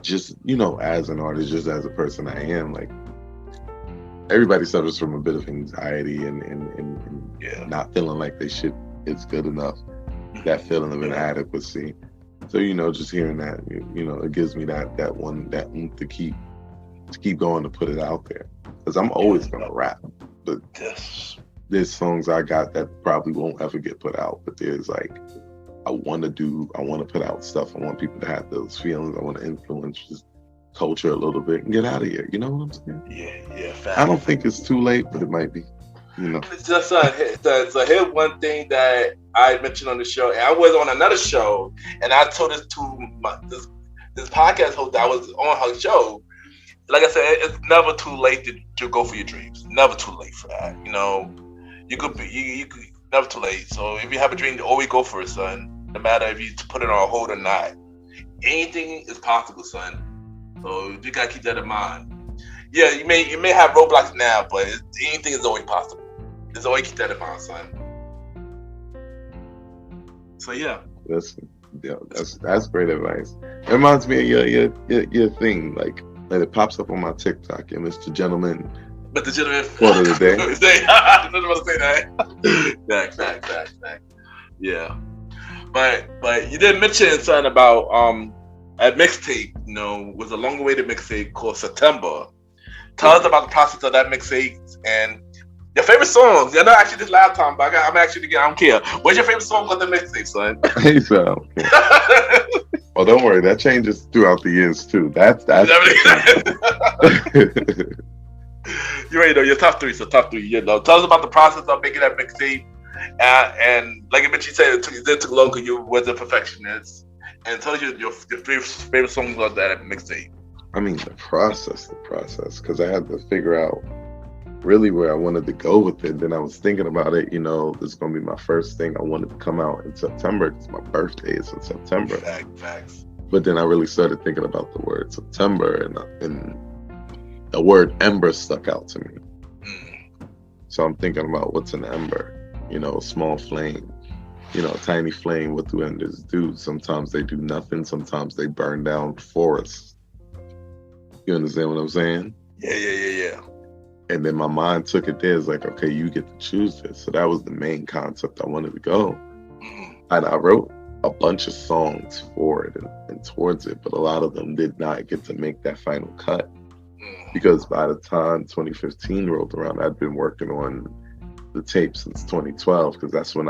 just, as an artist, just as a person I am, like, everybody suffers from a bit of anxiety and not feeling like they shit is good enough. That feeling of inadequacy. So just hearing that, it gives me that to keep going, to put it out there. Because I'm always gonna rap, but there's songs I got that probably won't ever get put out. But there's like I want to put out stuff. I want people to have those feelings. I want to influence just culture a little bit and get out of here. You know what I'm saying? Yeah, fact. I don't think it's too late, but it might be. You know. It's just so here's one thing that I mentioned on the show, and I was on another show, and I told this to this podcast host that I was on her show. Like I said, it's never too late to go for your dreams. Never too late for that. You know, you could never too late. So if you have a dream, always go for it, son. No matter if you put it on hold or not, anything is possible, son. So you gotta keep that in mind. Yeah, you may have roadblocks now, but anything is always possible. Just always keep that in mind, son. So yeah. That's great advice. It reminds me of your thing, like and it pops up on my TikTok, and Mr. Gentleman. But the gentleman quote of the day. I didn't want to say that. Fact. Yeah. But you didn't mention something about a mixtape, you know, was a long-awaited mixtape called September. Tell us about the process of that mixtape and your favorite songs. I know actually this last time, but I'm actually again, I don't care. What's your favorite song on the mixtape, son? Hey, so. Well, don't worry, that changes throughout the years too. That's you already know your top three. So top three, you know. Tell us about the process of making that mixtape, and like Mitchie said, it took long because you was a perfectionist. And tell us your favorite songs on that mixtape. I mean, the process, because I had to figure out really where I wanted to go with it. Then I was thinking about it, you know, this is going to be my first thing. I wanted to come out in September because my birthday is in September. Facts. But then I really started thinking about the word September, and the word ember stuck out to me. So I'm thinking about what's an ember, you know, a small flame, you know, a tiny flame. What do embers do? Sometimes they do nothing. Sometimes they burn down forests. You understand what I'm saying? Yeah. And then my mind took it there. It's like, okay, you get to choose this. So that was the main concept I wanted to go. And I wrote a bunch of songs for it and towards it, but a lot of them did not get to make that final cut. Because by the time 2015 rolled around, I'd been working on the tape since 2012, because that's when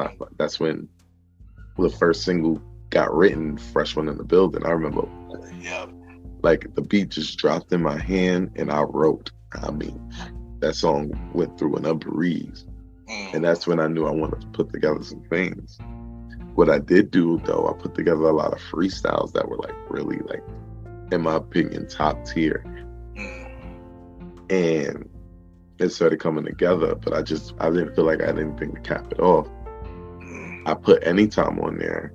the first single got written, Fresh One in the Building. I remember, like the beat just dropped in my hand and I wrote. I mean, that song went through in a breeze. And that's when I knew I wanted to put together some things. What I did do, though, I put together a lot of freestyles that were like really, like, in my opinion, top tier. And it started coming together, but I didn't feel like I had anything to cap it off. I put Anytime on there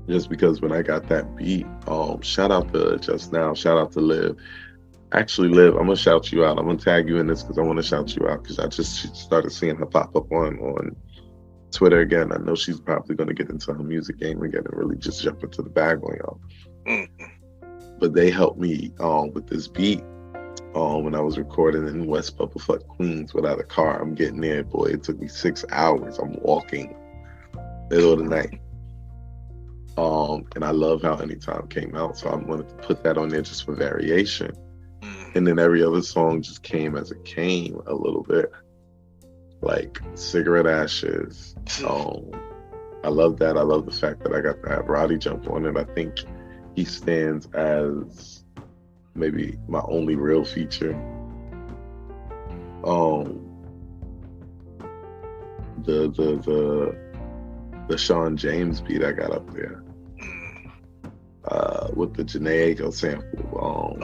just because when I got that beat, shout out to Just Now, shout out to Liv. Actually, Liv, I'm gonna shout you out. I'm gonna tag you in this because I want to shout you out because I just started seeing her pop up on Twitter again. I know she's probably gonna get into her music game again and really just jump into the bag on y'all. But they helped me with this beat when I was recording in West Bubblefuck, Queens without a car. I'm getting there, boy. It took me 6 hours. I'm walking middle of the night. And I love how Anytime came out, so I wanted to put that on there just for variation. And then every other song just came as it came a little bit. Like Cigarette Ashes. I love that. I love the fact that I got to have Roddy jump on it. I think he stands as maybe my only real feature. The Sean James beat I got up there. With the Janae Aiko sample.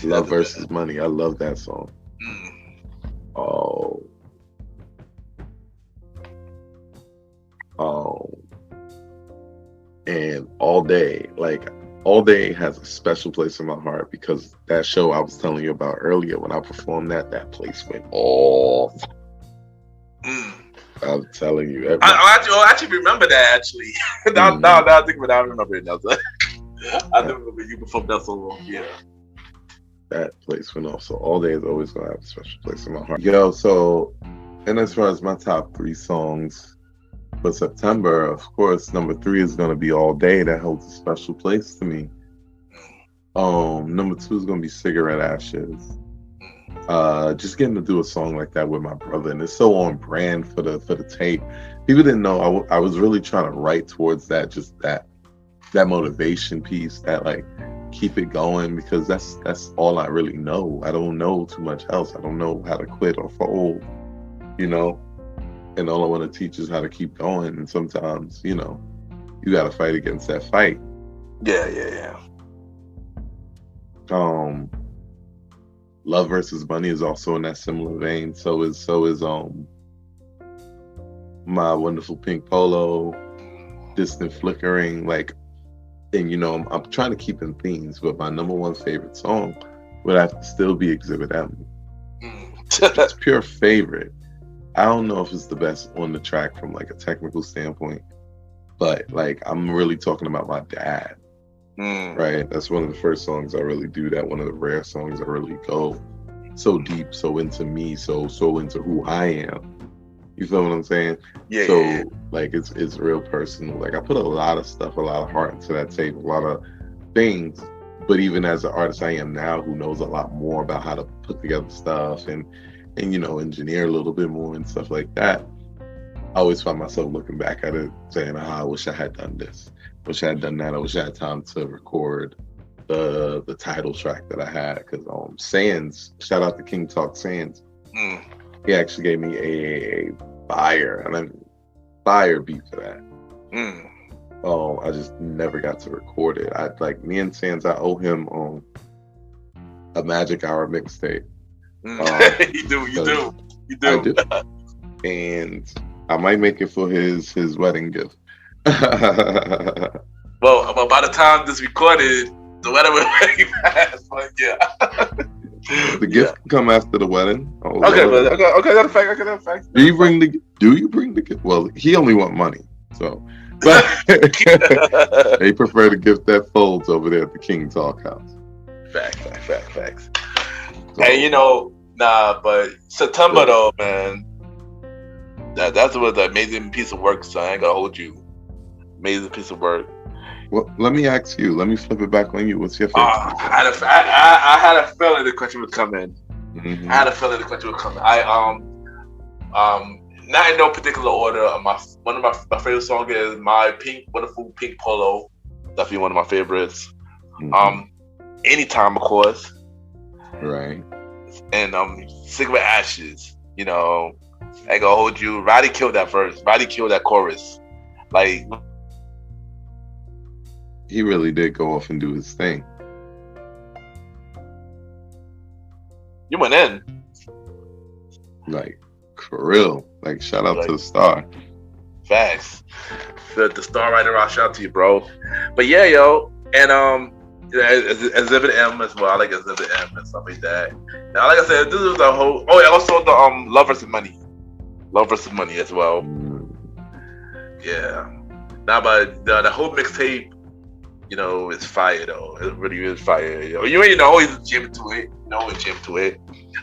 Love versus Money. I love that song. And All Day. Like, All Day has a special place in my heart because that show I was telling you about earlier, when I performed that place went off. I'm telling you. I actually remember that, actually. now I think about it, I remember it now. I remember you performed that so long. Yeah. That place went off. So All Day is always going to have a special place in my heart. Yo, so, and as far as my top 3 songs for September, of course, number 3 is going to be All Day. That holds a special place to me. Number 2 is going to be Cigarette Ashes. Just getting to do a song like that with my brother, and it's so on brand for the tape. People didn't know I was really trying to write towards that, just that motivation piece, that like keep it going, because that's all I really know. I don't know too much else. I don't know how to quit or fold, you know. And all I want to teach is how to keep going. And sometimes, you know, you got to fight against that fight. Yeah. Love versus Money is also in that similar vein. So is My Wonderful Pink Polo, Distant Flickering, like, and you know, I'm trying to keep in themes, but my number one favorite song would have to still be Exhibit M. It's pure favorite. I don't know if it's the best on the track from like a technical standpoint, but like I'm really talking about my dad. Right? That's one of the first songs I really do that. One of the rare songs I really go so deep, so into me, so into who I am. You feel what I'm saying? Yeah. So yeah. like it's real personal. Like I put a lot of stuff, a lot of heart into that tape, a lot of things. But even as an artist I am now, who knows a lot more about how to put together stuff and you know, engineer a little bit more and stuff like that, I always find myself looking back at it saying, I wish I had done this. Wish I had done that. I wish I had time to record the title track that I had. Because Sands, shout out to King Talk Sands, he actually gave me a fire beat for that. I just never got to record it. Me and Sands, I owe him a Magic Hour mixtape. You do. I do. And I might make it for his wedding gift. Well, by the time this recorded, the wedding will already pass. But yeah. The gift can come after the wedding. Okay, that's a fact. Do you bring the gift? Well, he only want money, so. But they prefer the gift that folds over there at the King Talk House. Facts. So, hey, you know, but September though, man. That was an amazing piece of work, son. I ain't gonna hold you. Amazing piece of work. Well, let me ask you. Let me flip it back on you. What's your favorite? I had a feeling the question would come in. Mm-hmm. I had a feeling the question would come in. Not in no particular order. One of my favorite songs is My Wonderful Pink Polo. Definitely one of my favorites. Mm-hmm. Anytime, of course. Right. And Cigarette Ashes. You know, I ain't gonna hold you. Roddy killed that verse. Roddy killed that chorus. Like, he really did go off and do his thing. You went in. Like, for real. Like, shout out to the star. Facts. The star writer, I'll shout out to you, bro. But yeah, yo. And Exhibit M as well. I like Exhibit M and stuff like that. Now, like I said, this is the whole. Oh, yeah, also the Love versus Money. Love versus Money as well. Yeah. Now, but the whole mixtape, you know, is fire though. It really is fire. Yo. You ain't always jam to it.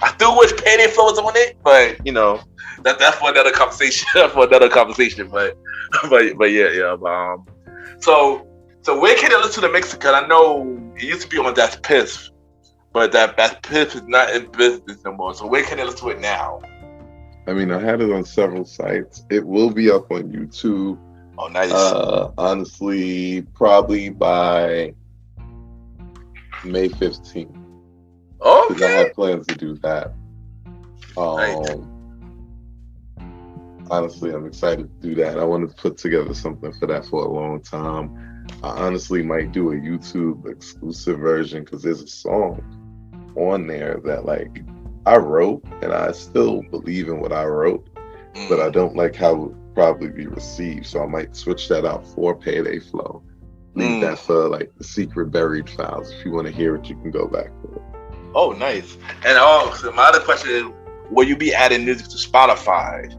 I still wish Payday Flow was on it, but you know, that's for another conversation. But yeah. So where can I listen to the mix? Because I know it used to be on That's Piss, but that Piss is not in business no more. So where can I listen to it now? I mean, I had it on several sites. It will be up on YouTube. Oh, nice. Honestly, probably by May 15th. Okay. Because I have plans to do that. Nice. Honestly, I'm excited to do that. I wanted to put together something for that for a long time. I honestly might do a YouTube exclusive version because there's a song on there that like I wrote and I still believe in what I wrote, but I don't like how it would probably be received. So I might switch that out for Payday Flow. Leave that for like the secret buried files. If you want to hear it, you can go back to it. Oh, nice. And so my other question is, will you be adding music to Spotify?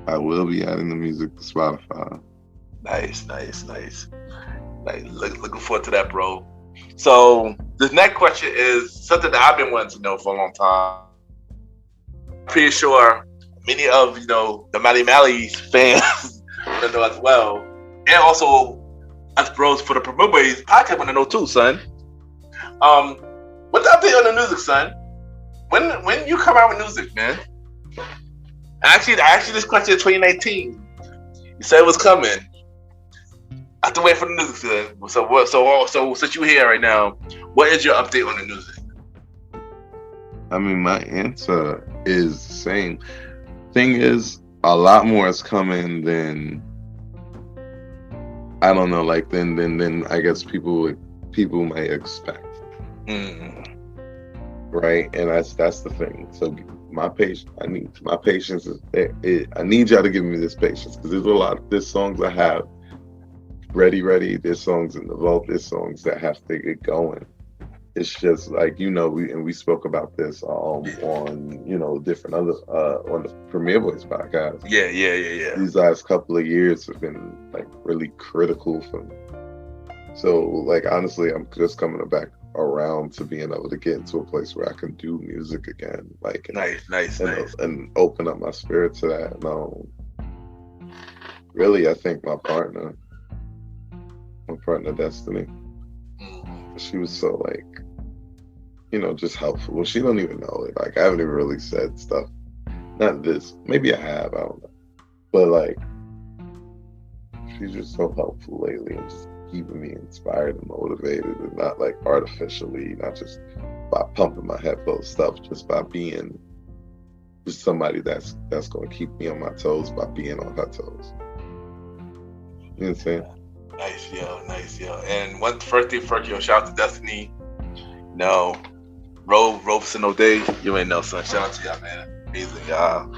I will be adding the music to Spotify. Nice. Like, looking forward to that, bro. So this next question is something that I've been wanting to know for a long time. Pretty sure many of the Malimal fans want to know as well, and also us bros for the Boyz podcast want to know too, son. What's up there on the music, son? When you come out with music, man? I asked you this question in 2019. You said it was coming. I have to wait for the music. So what? So since you're here right now, what is your update on the music? I mean, my answer is the same. Thing is, a lot more is coming than I don't know, like than I guess people might expect. Right, and that's the thing. So my patience, I need y'all to give me this patience, because there's songs I have ready. There's songs in the vault. There's songs that have to get going. It's just like, we spoke about this on different other on the Premier Boyz podcast. Yeah. These last couple of years have been like really critical for me. So like honestly, I'm just coming back around to being able to get into a place where I can do music again. Like nice. And open up my spirit to that. And really, I think my partner Destiny. She was so like, just helpful. Well, she don't even know it. Like I haven't even really said stuff. Not this. Maybe I have. I don't know. But like, she's just so helpful lately and just keeping me inspired and motivated, and not like artificially, not just by pumping my head full of stuff, just by being just somebody that's going to keep me on my toes by being on her toes. You know what I'm saying? Nice, yo. And first thing, shout out to Destiny. No, Robeson O'Day, you ain't know, son. Shout out to y'all, man. Amazing, y'all.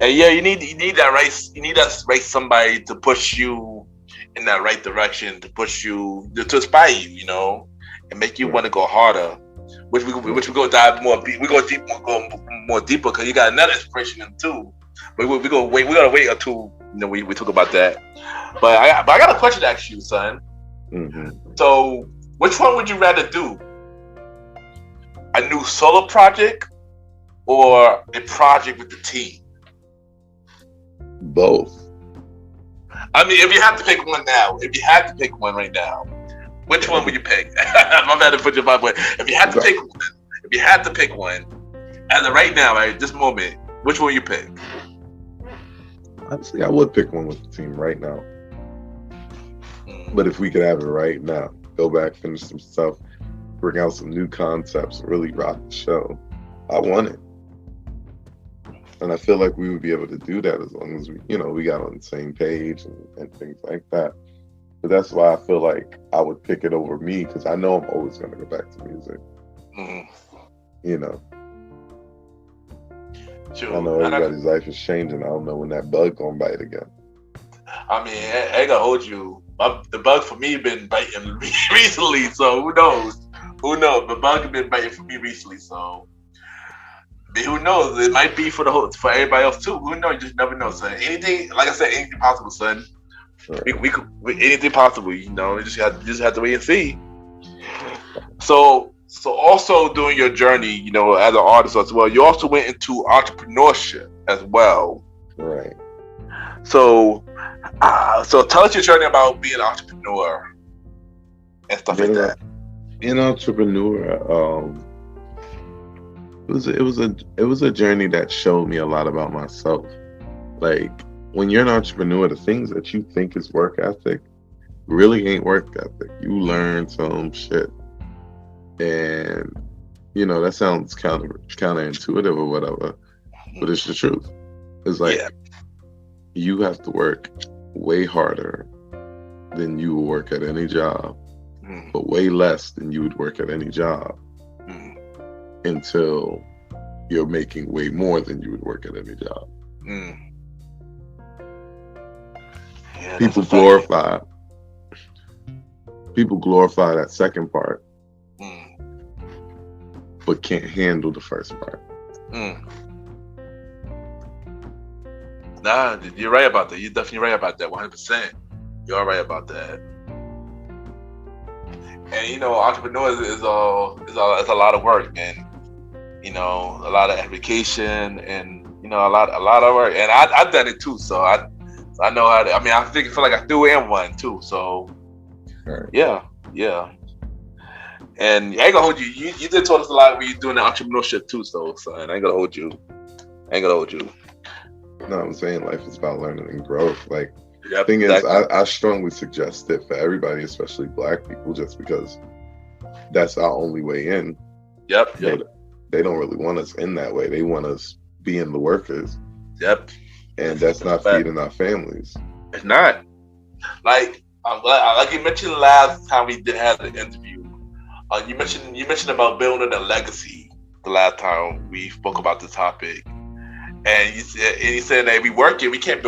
And yeah, you need that right. You need that right somebody to push you in that right direction, to push you, to inspire you, and make you want to go harder. Which we go dive more. We go more deeper, because you got another inspiration in too. But we gotta wait until we talk about that. But I got a question to ask you, son. Mm-hmm. So, which one would you rather do? A new solo project or a project with the team? Both. I mean, if you have to pick one now, right now, which one would you pick? I'm about to put your vibe. If you had to pick one, as of right now, right, this moment, which one would you pick? Honestly, I would pick one with the team right now. But if we could have it right now, go back, finish some stuff, bring out some new concepts, really rock the show, I want it. And I feel like we would be able to do that as long as we got on the same page and things like that. But that's why I feel like I would pick it over me, because I know I'm always going to go back to music. True. I know everybody's life is changing. I don't know when that bug gonna bite again. I mean, I ain't gonna hold you. The bug for me been biting recently, so who knows? The bug has been biting for me recently, so who knows? It might be for everybody else too. Who knows? You just never know, son. Anything, like I said, anything possible, son. Right. We could anything possible. You just have to wait and see. So also during your journey, as an artist as well, you also went into entrepreneurship as well. Right. So tell us your journey about being an entrepreneur and stuff like that. Being an entrepreneur, it was a journey that showed me a lot about myself. Like, when you're an entrepreneur, the things that you think is work ethic really ain't work ethic. You learn some shit. And, that sounds counterintuitive or whatever, but it's the truth. It's like, you have to work way harder than you would work at any job, but way less than you would work at any job until you're making way more than you would work at any job. Yeah, People glorify that second part, but can't handle the first part. Nah, you're right about that. You're definitely right about that. 100%. You are right about that. And entrepreneurs is a lot of work, man. A lot of education and a lot of work. And I've done it too, so I know how to. I mean, I feel like I do and one too. So right. Yeah. And I ain't gonna hold you. You did tell us a lot when you're doing the entrepreneurship too, so I ain't gonna hold you. No, I'm saying life is about learning and growth. Like, Yep. Thing exactly. is, I strongly suggest it for everybody, especially Black people, just because that's our only way in. Yep. They don't really want us in that way. They want us being the workers. Yep. And that's not feeding our families. It's not. Like you mentioned last time we did have the interview. You mentioned about building a legacy the last time we spoke about the topic. And you said that we working, we can't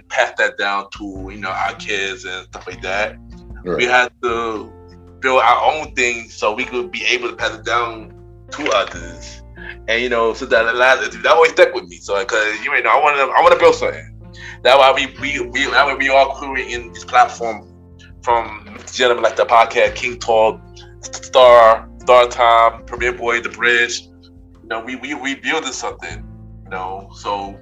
pass that down to our kids and stuff like that. Right. We have to build our own things so we could be able to pass it down to others. And so that always stuck with me. So because I want to build something. That's why we all creating this platform from Mr. Gentleman, like the podcast King Talk, Star Time, Premier Boy, The Bridge. We building something. So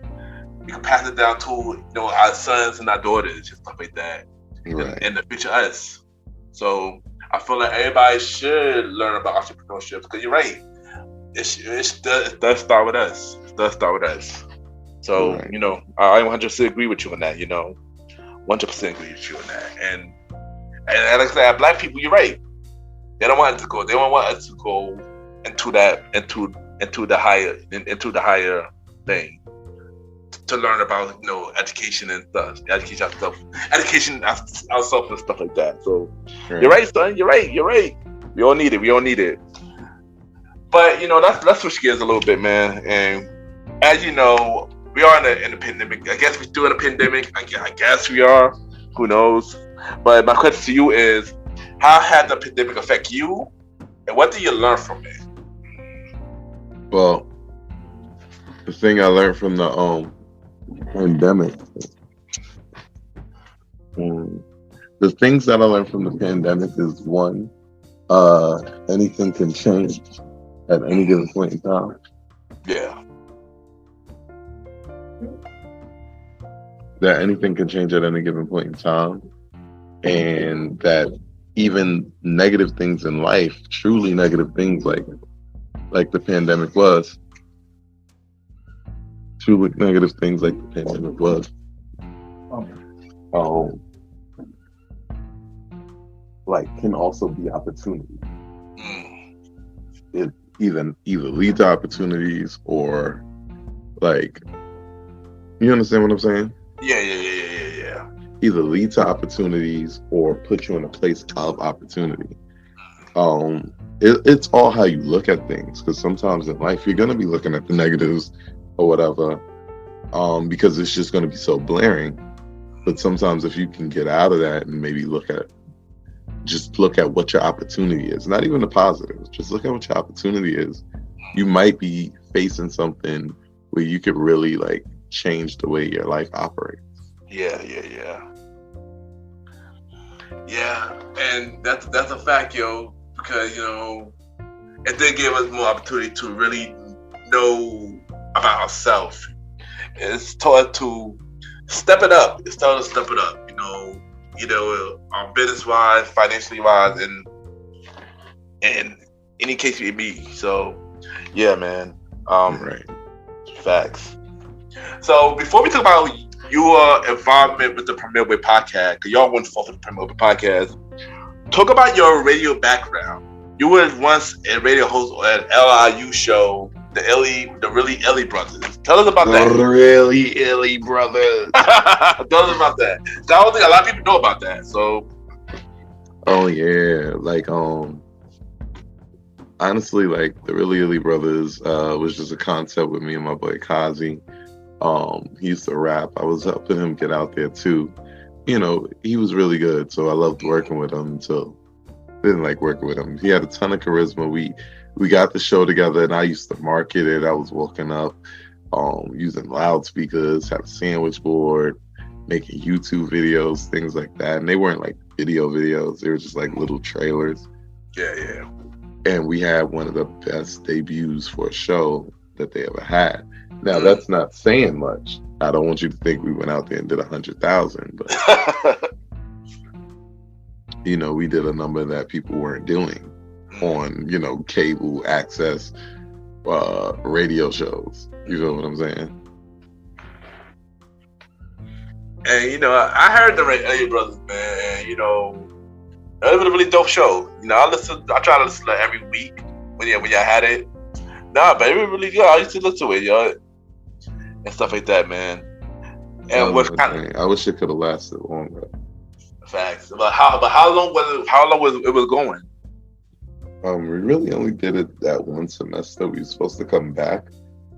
we can pass it down to our sons and our daughters and stuff like that, right. And the future us. So I feel like everybody should learn about entrepreneurship because you're right. It does start with us. It does start with us. So right. I 100% agree with you on that. 100% agree with you on that. And like I said, Black people, you're right. They don't want us to go. They don't want us to go into the higher thing to learn about education and stuff, education ourselves and stuff like that. So right. You're right, son. You're right. We all need it. But let's switch gears a little bit, man. And as you know, we are in a pandemic. I guess we're still in a pandemic. I guess we are. Who knows? But my question to you is, how had the pandemic affect you, and what did you learn from it? Well, the thing I learned from the pandemic, the things that I learned from the pandemic is one, anything can change at any given point in time. Yeah. That anything can change at any given point in time, and that even negative things in life, truly negative things like the pandemic was, truly negative things like the pandemic was, can also be opportunities. It either lead to opportunities or you understand what I'm saying? Yeah. Either lead to opportunities or put you in a place of opportunity. It's all how you look at things, because sometimes in life you're going to be looking at the negatives or whatever, because it's just going to be so blaring. But sometimes if you can get out of that and maybe look at what your opportunity is, not even the positives, just look at what your opportunity is. You might be facing something where you could really change the way your life operates. Yeah. And that's a fact, because it did give us more opportunity to really know about ourselves. It's taught us to step it up. It's taught us to step it up, business wise, financially wise, and any case it be. So yeah, man. Right. Facts. So before we talk about your involvement with the Premier Way podcast, because y'all went for the Premier Way podcast, talk about your radio background. You were once a radio host at LIU show, the Really Illy Brothers. Tell us about that. The Really Illy Brothers. Tell us about that. I don't think a lot of people know about that. So. Oh yeah, honestly, the Really Illy Brothers was just a concept with me and my boy Kazi. He used to rap. I was helping him get out there too. He was really good, so I loved working with him until I didn't like working with him. He had a ton of charisma. We got the show together, and I used to market it. I was walking up, using loudspeakers, had a sandwich board, making YouTube videos, things like that. And they weren't video videos. They were just little trailers. Yeah. And we had one of the best debuts for a show that they ever had. Now, that's not saying much. I don't want you to think we went out there and did 100,000, but we did a number that people weren't doing on, cable access radio shows. You know what I'm saying? And I heard the Elliott Brothers, man. And it was a really dope show. I try to listen to it every week when y'all had it. Nah, but it was really good. I used to listen to it, y'all, and stuff like that, man. And I wish it could have lasted longer. Facts. But how long was it going? We really only did it that one semester. We were supposed to come back,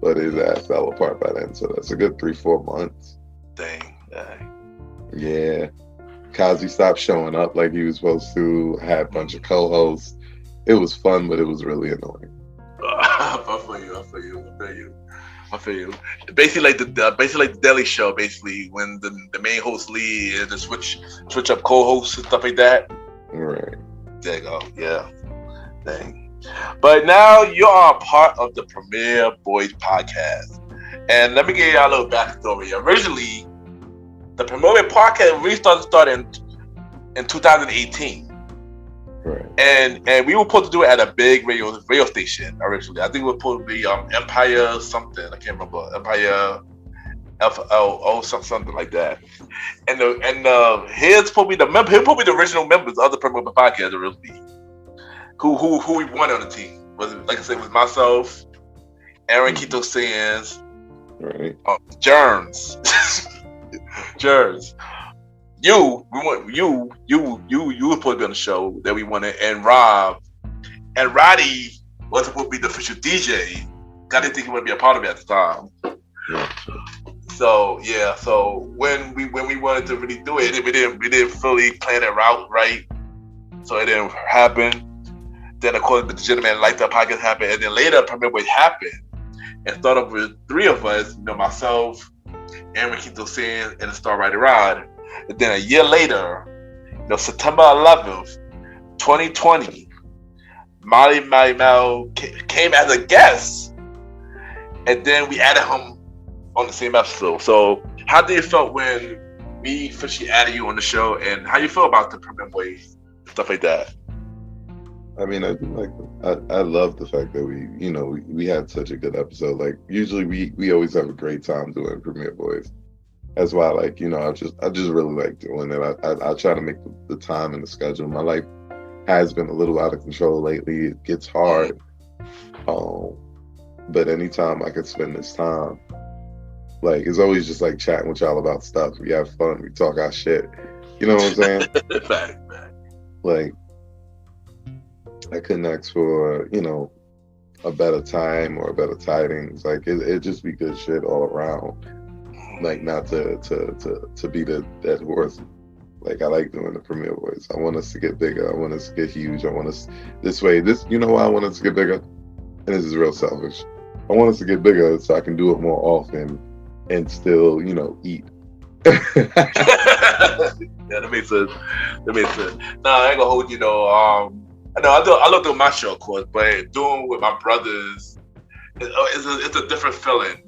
but it fell apart by then. So that's a good 3-4 months. Dang. Yeah. Kazi stopped showing up like he was supposed to. I had a bunch of co-hosts. It was fun, but it was really annoying. I feel you. Basically, like the Daily Show. Basically, when the main host leave and the switch up co-hosts and stuff like that. Right. There you go. Yeah. Dang. But now you are a part of the Premier Boyz podcast, and let me give y'all a little backstory. Originally, the Premier Boyz podcast really started in 2018. Right. And we were supposed to do it at a big radio station originally. I think we were supposed to be Empire something. I can't remember. Empire FLO something like that. And here's probably the original members of the Premier Boyz podcast originally. Who we wanted on the team was, like I said, was myself, Aaron Quito Sands, right, Germs. You were supposed to be on the show that we wanted, and Rob, and Roddy was supposed to be the official DJ. I didn't think he would be a part of it at the time. Yeah. So when we wanted to really do it, we didn't fully plan it out right, so it didn't happen. Then of course the Gentleman Lifestyle podcast happened, and then later Premier Boyz happened, and started with 3 of us, myself, Aaron Quito Sands, and the Star Rider Rod. And then a year later, September 11th, 2020, Malimal came as a guest, and then we added him on the same episode. So how did you feel when we officially added you on the show, and how you feel about the Premier Boyz, stuff like that? I mean, I love the fact that we had such a good episode. Like usually we always have a great time doing Premier Boyz. That's why, I just really like doing it. I try to make the time and the schedule. My life has been a little out of control lately. It gets hard. But anytime I could spend this time, it's always just chatting with y'all about stuff. We have fun. We talk our shit. You know what I'm saying? Fact. I couldn't ask for, a better time or a better tidings. It just be good shit all around. Not to be that horse. I like doing the Premier Boyz. I want us to get bigger. I want us to get huge. I want us you know why I want us to get bigger? And this is real selfish. I want us to get bigger so I can do it more often and still, eat. Yeah, that makes sense. No, I ain't gonna hold you though. I love doing my show, of course, but doing with my brothers, it's a different feeling.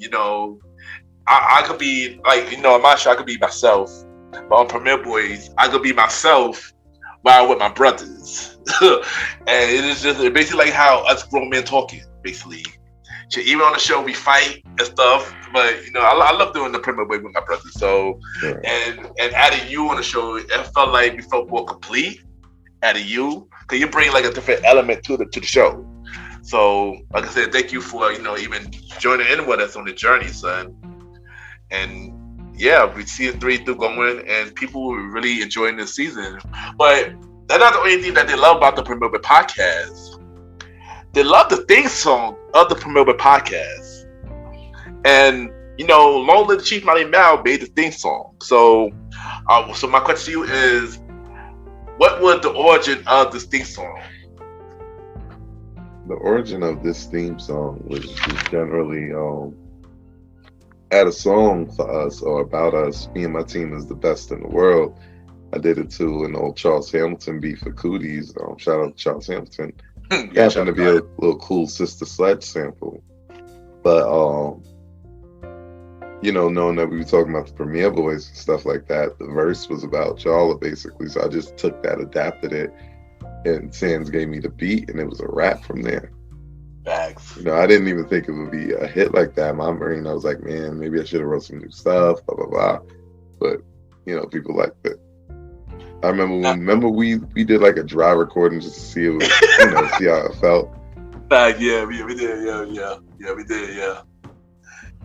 I could be on my show, I could be myself, but on Premier Boyz, I could be myself while with my brothers. And it is just basically like how us grown men talking, basically. So even on the show, we fight and stuff, but I love doing the Premier Boyz with my brothers. So, sure. and adding you on the show, it felt like we felt more complete. Adding you, because you bring a different element to the show. So, like I said, thank you for even joining in with us on the journey, son. And yeah, we see 3 through going, and people were really enjoying this season. But that's not the only thing that they love about the Premier Boyz podcast. They love the theme song of the Premier Boyz podcast. And Long Live the Chief Malimal made the theme song. So my question to you is, what was the origin of this theme song? The origin of this theme song was just generally add a song for us or about us. Me and my team is the best in the world. I did it to an old Charles Hamilton beat for Cooties. Shout out to Charles Hamilton. It happened to be a little cool Sister Sledge sample. But, knowing that we were talking about the Premier Boyz and stuff like that, the verse was about y'all basically. So I just took that, adapted it, and Sands gave me the beat, and it was a rap from there. Facts. I didn't even think it would be a hit like that. In my brain, I was like, man, maybe I should have wrote some new stuff, blah, blah, blah. But people like that. I remember we did like a dry recording just to see it, see how it felt. Yeah, we did, yeah, we did, yeah.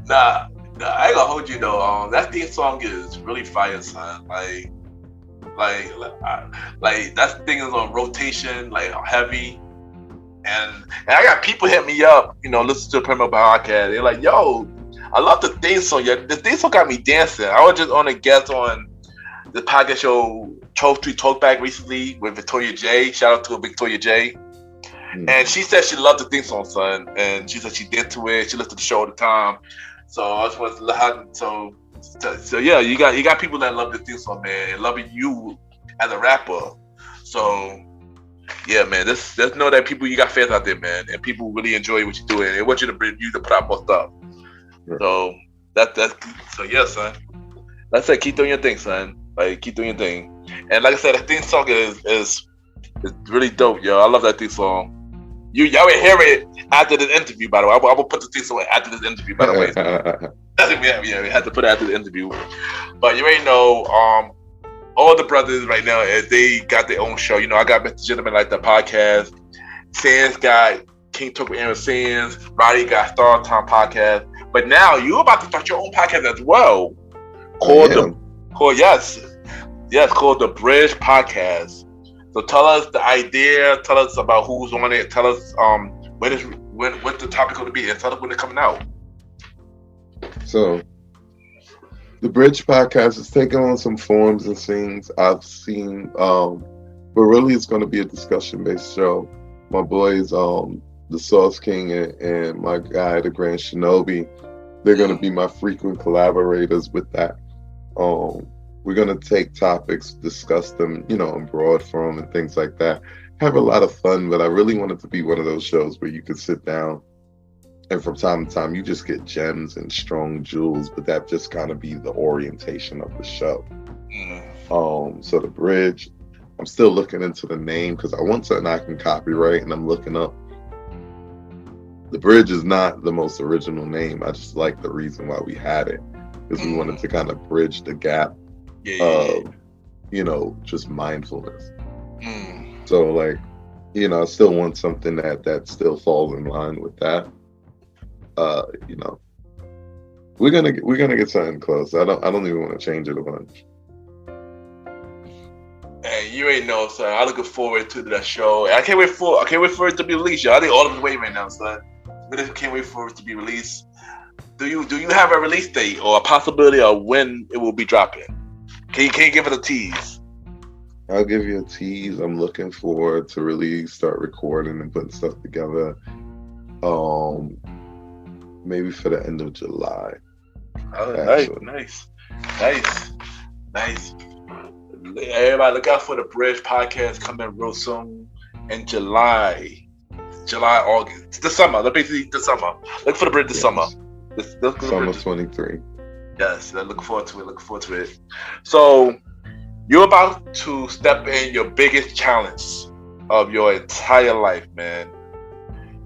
Nah, I ain't gonna hold you though. That theme song is really fire, son. Like that thing is on rotation, like heavy. And I got people hit me up, listen to the Premier Podcast. They're like, yo, I love the theme song. Yeah, the theme song got me dancing. I was just on a guest on the podcast show Trophy Talkback recently with Victoria J. Shout out to Victoria J. And she said she loved the theme song, son. And she said she did to it. She listened to the show all the time. So I just want to so yeah, you got people that love the theme song, man, and loving you as a rapper. So yeah, man, there's know that people, you got fans out there, man, and people really enjoy what you're doing. They want you to put out more stuff. Right. So so yeah, son. Like I said, keep doing your thing, son. Like, keep doing your thing. And like I said, the theme song is really dope, yo. I love that theme song. Y'all will hear it after this interview, by the way. I will put the theme song after this interview, by the way. Yeah, we had to put it after the interview. But you already know, all the brothers right now, they got their own show. I got Mr. Gentleman like the podcast. Sands got King Talk with Aaron Sands. Roddy got Star Time podcast. But now you're about to start your own podcast as well. Called the Bridge Podcast. So tell us the idea. Tell us about who's on it. Tell us what the topic going to be, and tell us when it's coming out. So, the Bridge Podcast is taking on some forms and things I've seen, but really it's going to be a discussion-based show. My boys, the Sauce King and my guy, the Grand Shinobi, they're going to be my frequent collaborators with that. We're going to take topics, discuss them, in broad form and things like that. Have a lot of fun, but I really want it to be one of those shows where you could sit down and from time to time you just get gems and strong jewels, but that just kind of be the orientation of the show. So the Bridge, I'm still looking into the name because I want something I can copyright, and I'm looking up. The Bridge is not the most original name. I just like the reason why we had it, because we wanted to kind of bridge the gap of, just mindfulness. So I still want something that still falls in line with that. We're gonna get something close. I don't even want to change it a bunch. Hey, you ain't know, son. I'm looking forward to that show. I can't wait for it to be released, y'all. I think all of us waiting right now, son. Really can't wait for it to be released. Do you have a release date or a possibility of when it will be dropping? Can you give it a tease? I'll give you a tease. I'm looking forward to really start recording and putting stuff together. Maybe for the end of July. Oh, nice. Everybody, look out for the Bridge Podcast coming real soon in July, August, the summer. Basically, the summer. Look for the Bridge this summer. Summer 23. Yes, I look forward to it. So, you're about to step in your biggest challenge of your entire life, man.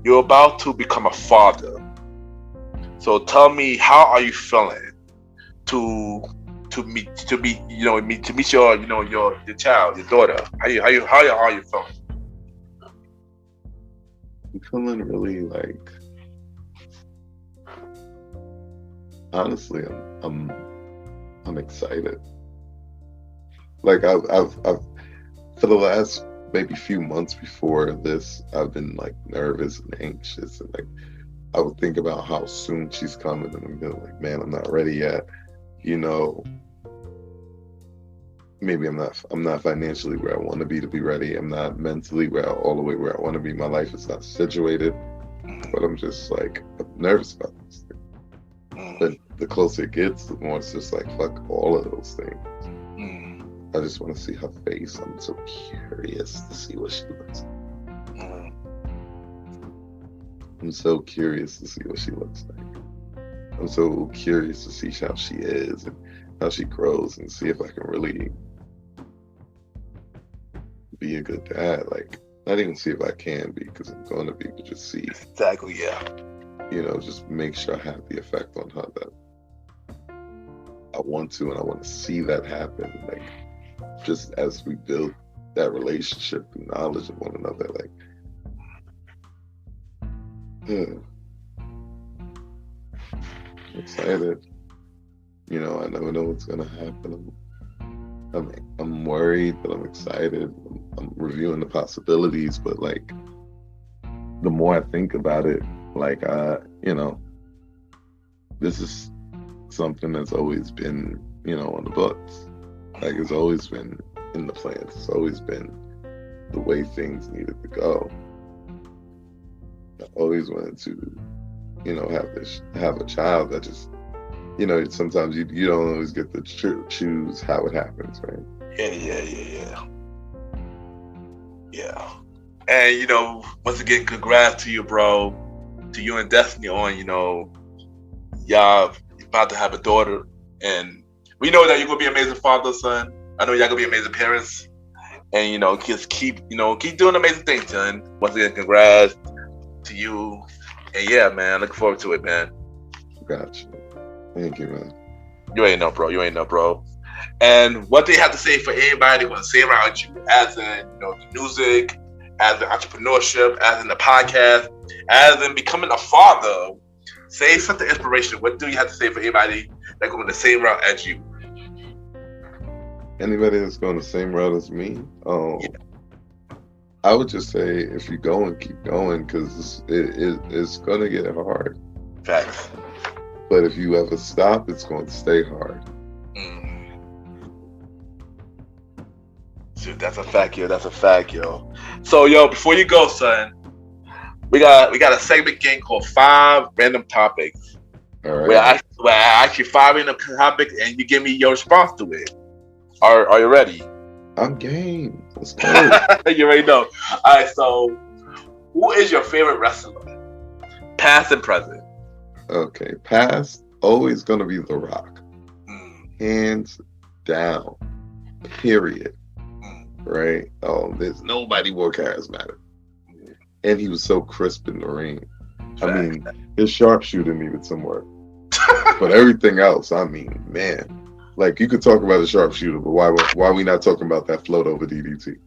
You're about to become a father. So tell me, how are you feeling to meet your child, your daughter? How are you feeling? I'm feeling really honestly, I'm excited. I've for the last maybe few months before this, I've been nervous and anxious, and I would think about how soon she's coming, and I'm feeling man, I'm not ready yet. Maybe I'm not financially where I want to be ready. I'm not mentally all the way where I want to be. My life is not situated, but I'm just I'm nervous about this thing. But the closer it gets, the more it's just fuck all of those things. I just want to see her face. I'm so curious to see what she looks like. I'm so curious to see what she looks like. I'm so curious to see how she is and how she grows, and see if I can really be a good dad. Not even see if I can be, because I'm going to be, but just see. Exactly, yeah. Just make sure I have the effect on her that I want to, and I want to see that happen. Like, just as we build that relationship and knowledge of one another, like, I'm excited. You know, I never know what's gonna happen. I'm worried, but I'm excited. I'm reviewing the possibilities, but like, the more I think about it, like, you know, this is something that's always been, you know, on the books. Like, it's always been in the plans. It's always been the way things needed to go. I always wanted to, you know, have a child that just, you know, sometimes you don't always get to choose how it happens, right? Yeah. And, you know, once again, congrats to you, bro. To you and Destiny on, you know, y'all about to have a daughter. And we know that you're going to be an amazing father, son. I know y'all going to be amazing parents. And, you know, just keep doing amazing things, son. Once again, congrats to you. And yeah, man, looking forward to it, man. Gotcha. Thank you, man. You ain't know, bro. And what do you have to say for everybody going to say around you, as in, you know, the music, as in entrepreneurship, as in the podcast, as in becoming a father? Say something inspirational. What do you have to say for everybody that going the same route as you? Anybody that's going the same route as me? I would just say, if you go and keep going, because it's going to get hard. Facts. But if you ever stop, it's going to stay hard. Dude, that's a fact, yo. So, yo, before you go, son, we got a segment game called 5 Random Topics. All right. Where I ask you 5 random topics, and you give me your response to it. Are you ready? I'm game. Let's go. You already know. All right, so who is your favorite wrestler? Past and present. Okay, past, always gonna be The Rock. Hands down. Period. Right? There's nobody more charismatic. And he was so crisp in the ring. I mean, his sharpshooter needed some work. But everything else, I mean, man. Like, you could talk about a sharpshooter, but why are we not talking about that float over DDT?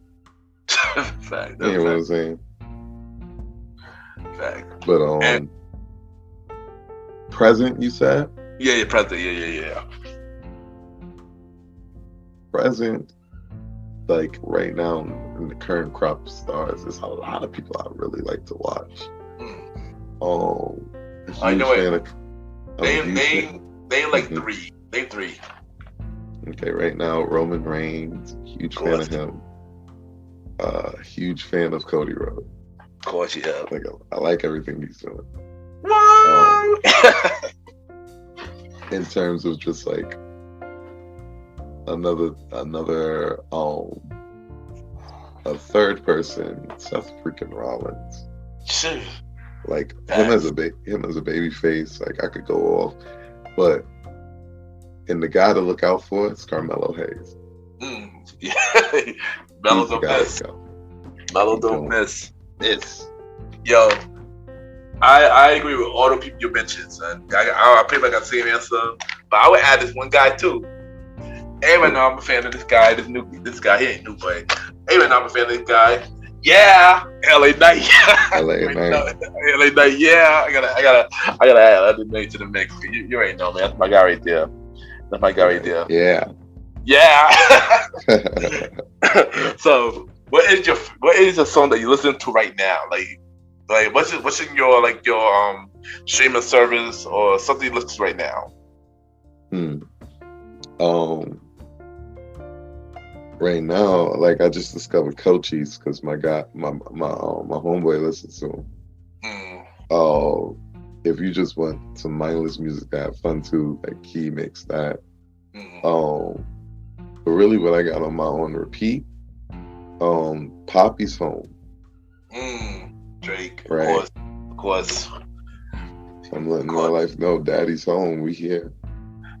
Fact. You know what I'm saying? Fact. But present, you said? Yeah, present. Yeah. Present, like right now in the current crop of stars, there's a lot of people I really like to watch. I know it. Name like 3. Name 3. Okay, right now, Roman Reigns, huge fan of him. Huge fan of Cody Rhodes. Of course you have. I like everything he's doing. In terms of just like another a third person, Seth freaking Rollins. Like him as a baby face, like I could go off, but the guy to look out for is Carmelo Hayes. Melo don't miss. Melo don't miss. Yo, I agree with all the people you mentioned, son. I pretty much got the same answer, but I would add this one guy too. Hey, right now I'm a fan of this guy. This guy, he ain't new, but hey, right now I'm a fan of this guy. Yeah, LA Knight. LA Knight. Yeah, I gotta add LA Knight to the mix. You already know, man. That's my guy right there. Yeah. So, what is your song that you listen to right now? Like what's in your streaming service or something you listen to right now? Right now, like I just discovered Cochise because my homeboy listens to him. If you just want some mindless music to have fun to, like he makes that. But really, what I got on my own repeat, Poppy's Home. Drake, right? Of course. I'm letting my life know, Daddy's home. We here.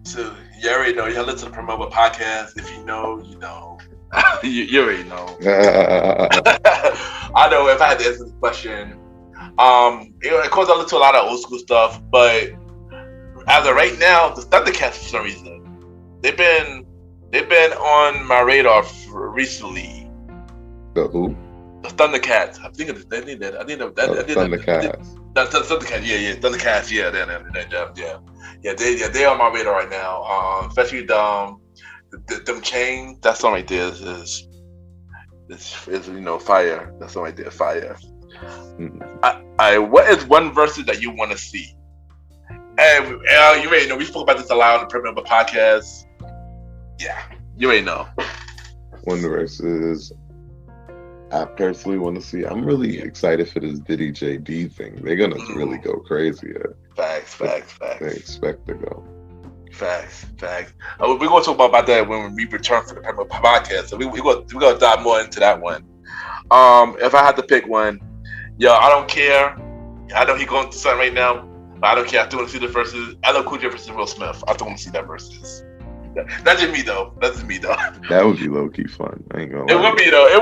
So you already know. You listen to Promote Podcast. If you know, you know. you already know. I know if I had to answer this question, of course I listen to a lot of old school stuff, but as of right now, the Thundercats for some reason. They've been on my radar recently. The who? The Thundercats. I think they need that. I think that. Thundercats. Thundercats. Yeah. Thundercats. Yeah. They're on my radar right now. Especially them chain. That song right there is fire. That song right there, fire. Mm-hmm. What is one verse that you want to see? And you already know we spoke about this a lot on the Premier podcast. Yeah, you already know. One verse is I personally want to see. I'm really excited for this Diddy JD thing. They're gonna really go crazy. Facts. They expect to go. Facts. We're gonna talk about that when we return for the Premier podcast. So we're gonna dive more into that one. If I had to pick one, I don't care. I know he's going through something right now, but I don't care. I still want to see the verses. LL Cool J versus Will Smith. I still want to see that versus. That's just me though. That would be low key fun. I ain't gonna lie. It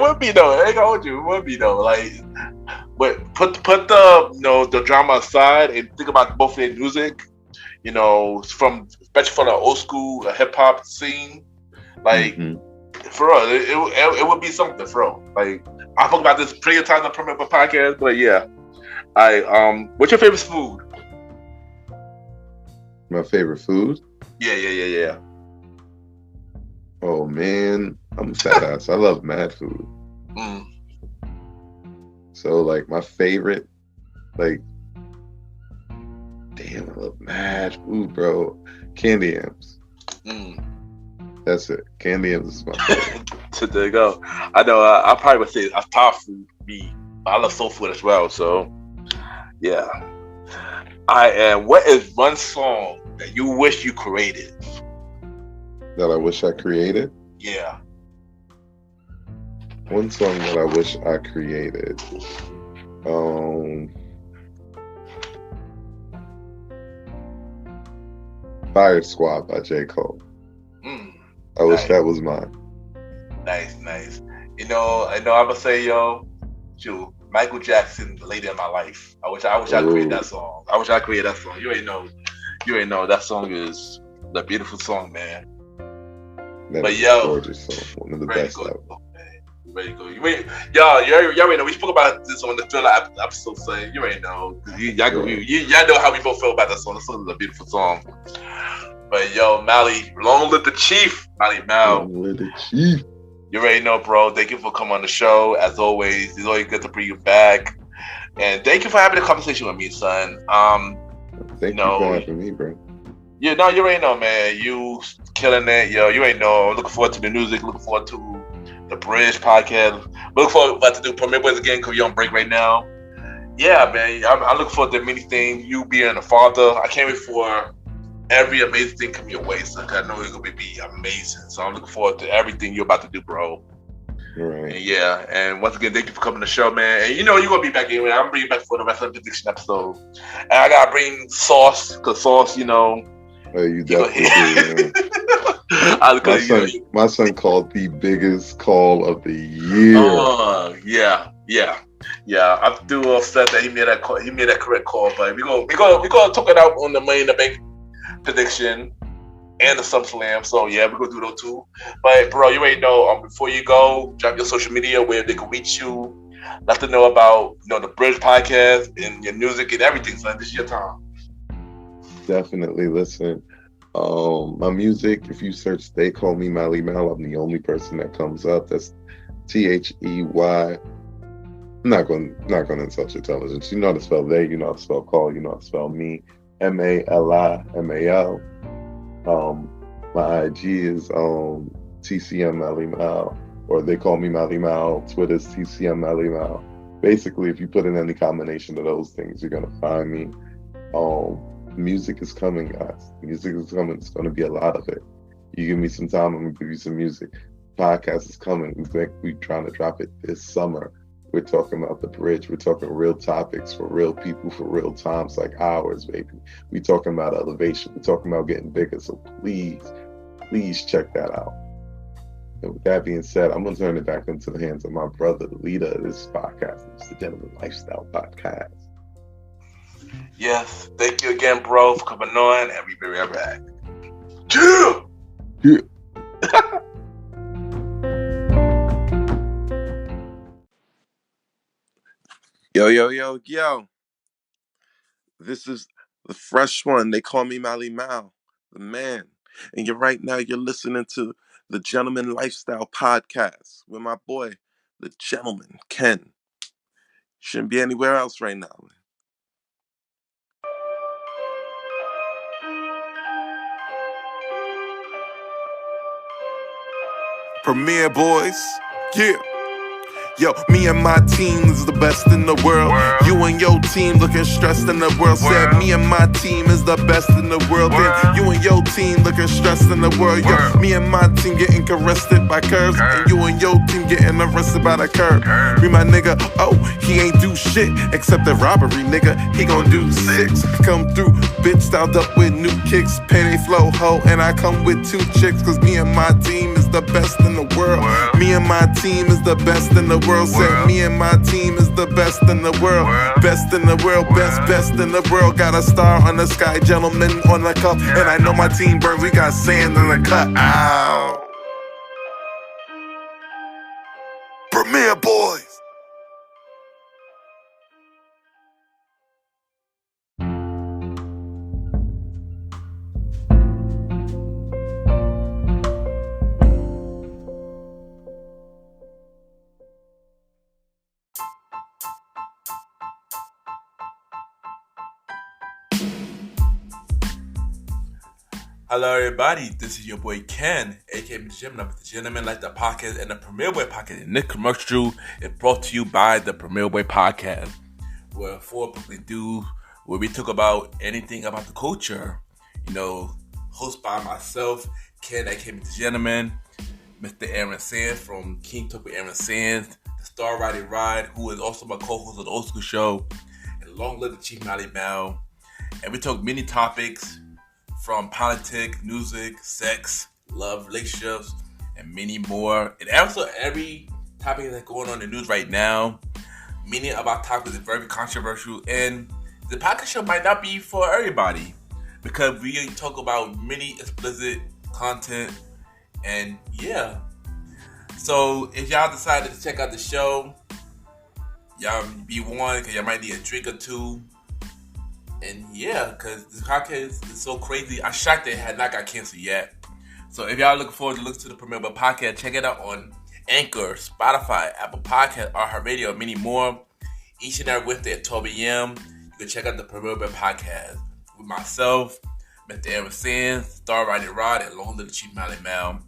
would be though. I ain't gonna hold you. It would be though. Like, but put the the drama aside and think about both their music. Especially from the old school hip hop scene. Like, for real, it would be something for real. Like, I spoke about this plenty of times on the Premier podcast, but yeah. What's your favorite food? My favorite food? Yeah. Oh man, I'm a fat ass. I love mad food. So like my favorite, like, damn, I love mad food, bro. Candy yams. That's it. Candy yams is my favorite. So there you go. I know. I probably would say top food. Me, I love soul food as well. So yeah. What is one song that you wish you created? That I wish I created? Yeah. One song that I wish I created. Fire Squad by J. Cole. I wish that was mine. Nice. I know I'm gonna say, Michael Jackson, Lady in My Life. I wish I created that song. You ain't know that song is the beautiful song, man. That is a gorgeous song. One of the best ever. Ready to go. Y'all already know. We spoke about this on the Thriller episode, so you already know. Y'all know how we both feel about that song. This song is a beautiful song. But Mally, long live the Chief, Malimal. Long live the Chief. You already know, bro. Thank you for coming on the show. As always, it's always good to bring you back. And thank you for having a conversation with me, son. Thank you for having me, bro. Yeah, no, you already know, man. You killing it, you already know. Looking forward to the music. Looking forward to the Bridge podcast. Looking forward to do Premier Boyz again because you're on break right now. Yeah, man. I'm looking forward to many things. You being a father, I can't wait for every amazing thing come your way, son. I know it's gonna be amazing. So I'm looking forward to everything you're about to do, bro. Right. And and once again, thank you for coming to the show, man. And you're gonna be back anyway. I'm bringing you back for the rest of the prediction episode. And I gotta bring Sauce, because Sauce, Oh, you definitely do. My son called the biggest call of the year. Yeah. I'm still upset that he made that call. He made that correct call, but we gonna talk it out on the Money in the Bank prediction and the SumSlam. So yeah, we're gonna do those two. But bro, you already know. Before you go, drop your social media where they can reach you. Let them know about the Bridge podcast and your music and everything. So this is your time. Definitely listen. My music, if you search They Call Me Malimal, I'm the only person that comes up. That's They. I'm not gonna insult your intelligence. You know how to spell they, you know how to spell call, you know how to spell me. Malimal. My IG is TCM Malimal, or They Call Me Malimal. Twitter's TCM Malimal. Basically, if you put in any combination of those things, you're gonna find me. Music is coming, guys. Music is coming. It's going to be a lot of it. You give me some time, I'm going to give you some music. Podcast is coming. We're trying to drop it this summer. We're talking about the Bridge. We're talking real topics for real people, for real times like ours, baby. We're talking about elevation. We're talking about getting bigger. So please check that out. And with that being said, I'm going to turn it back into the hands of my brother, the leader of this podcast, Mr. Gentleman Lifestyle Podcast. Yes, thank you again, bro, for coming on, and we'll be right back. Yo. This is the fresh one. They call me Malimal, the man. And you're listening to the Gentleman Lifestyle Podcast with my boy, the gentleman, Ken. Shouldn't be anywhere else right now. Premier Boyz. Yeah. Yo, me and my team is the best in the world. You and your team looking stressed in the world. Said me and my team is the best in the world. Then you and your team looking stressed in the world. Yo, me and my team getting arrested by curves. And you and your team getting arrested by the curb. Me my nigga, oh, he ain't do shit except the robbery, nigga. He gon' do 6. Come through, bitch, styled up with new kicks. Penny flow ho, and I come with 2 chicks. Cause me and my team is the best in the world. Me and my team is the best in the world. Said me and my team is the best in the world. Best in the world, best in the world. Got a star on the sky, gentlemen on the cup. And I know my team burns, we got sand in the cut. Ow. Premier Boyz. Hello, everybody. This is your boy Ken, aka the Gentleman Like the Podcast and the Premier Boy Podcast. And this commercial is brought to you by the Premier Boy Podcast, where 4 publicly do where we talk about anything about the culture. You know, hosted by myself, Ken, aka the Gentleman, Mr. Aaron Sands from King Talk with Aaron Sands, the Star Riding Ride, who is also my co-host of the Old School Show, and long live the Chief Malimal. And we talk many topics from politics, music, sex, love, relationships, and many more. And also every topic that's going on in the news right now. Many of our topics are very controversial, and the podcast show might not be for everybody because we talk about many explicit content. And yeah, so if y'all decided to check out the show, y'all be warned because y'all might need a drink or two. And yeah, because this podcast is so crazy. I'm shocked it had not got canceled yet. So if y'all looking forward to listen to the Premier Boy Podcast, check it out on Anchor, Spotify, Apple Podcasts, iHeartRadio, and many more. Each and every Wednesday at 12 a.m. You can check out the Premier Boy Podcast with myself, Mr. Aaron Sands, Star Riding Rod, and long live the Chief Malimal.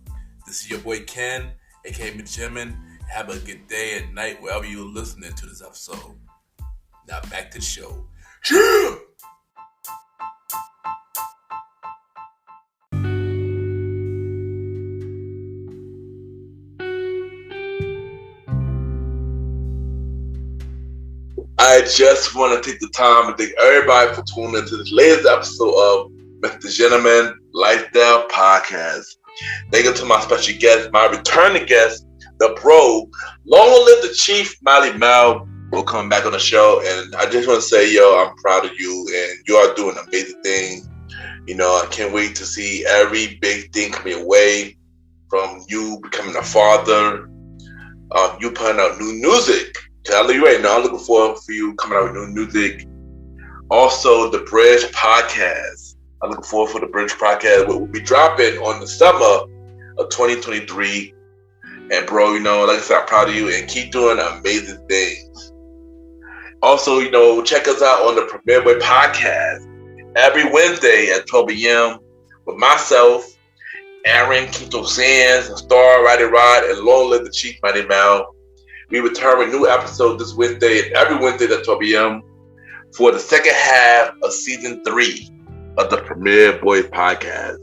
This is your boy Ken, aka Mr. Gentleman. Have a good day and night wherever you're listening to this episode. Now back to the show. Yeah! I just want to take the time to thank everybody for tuning into this latest episode of Mr. Gentleman Lifestyle Podcast. Thank you to my special guest, my returning guest, the bro, long live the Chief Malimal, will come back on the show. And I just want to say, yo, I'm proud of you, and you are doing amazing things. You know, I can't wait to see every big thing coming your way, from you becoming a father, you putting out new music. I'll leave you right now. I'm looking forward for you coming out with new music. Also, the Bridge Podcast. I'm looking forward for the Bridge Podcast. We'll be dropping on the summer of 2023. And bro, you know, like I said, I'm proud of you and keep doing amazing things. Also, you know, check us out on the Premier Boy Podcast every Wednesday at 12 a.m. with myself, Aaron Keto Sands, Star Riding Rod, and long live the Chief Malimal. We return with new episodes this Wednesday and every Wednesday at 12 p.m. for the second half of season 3 of the Premier Boyz Podcast.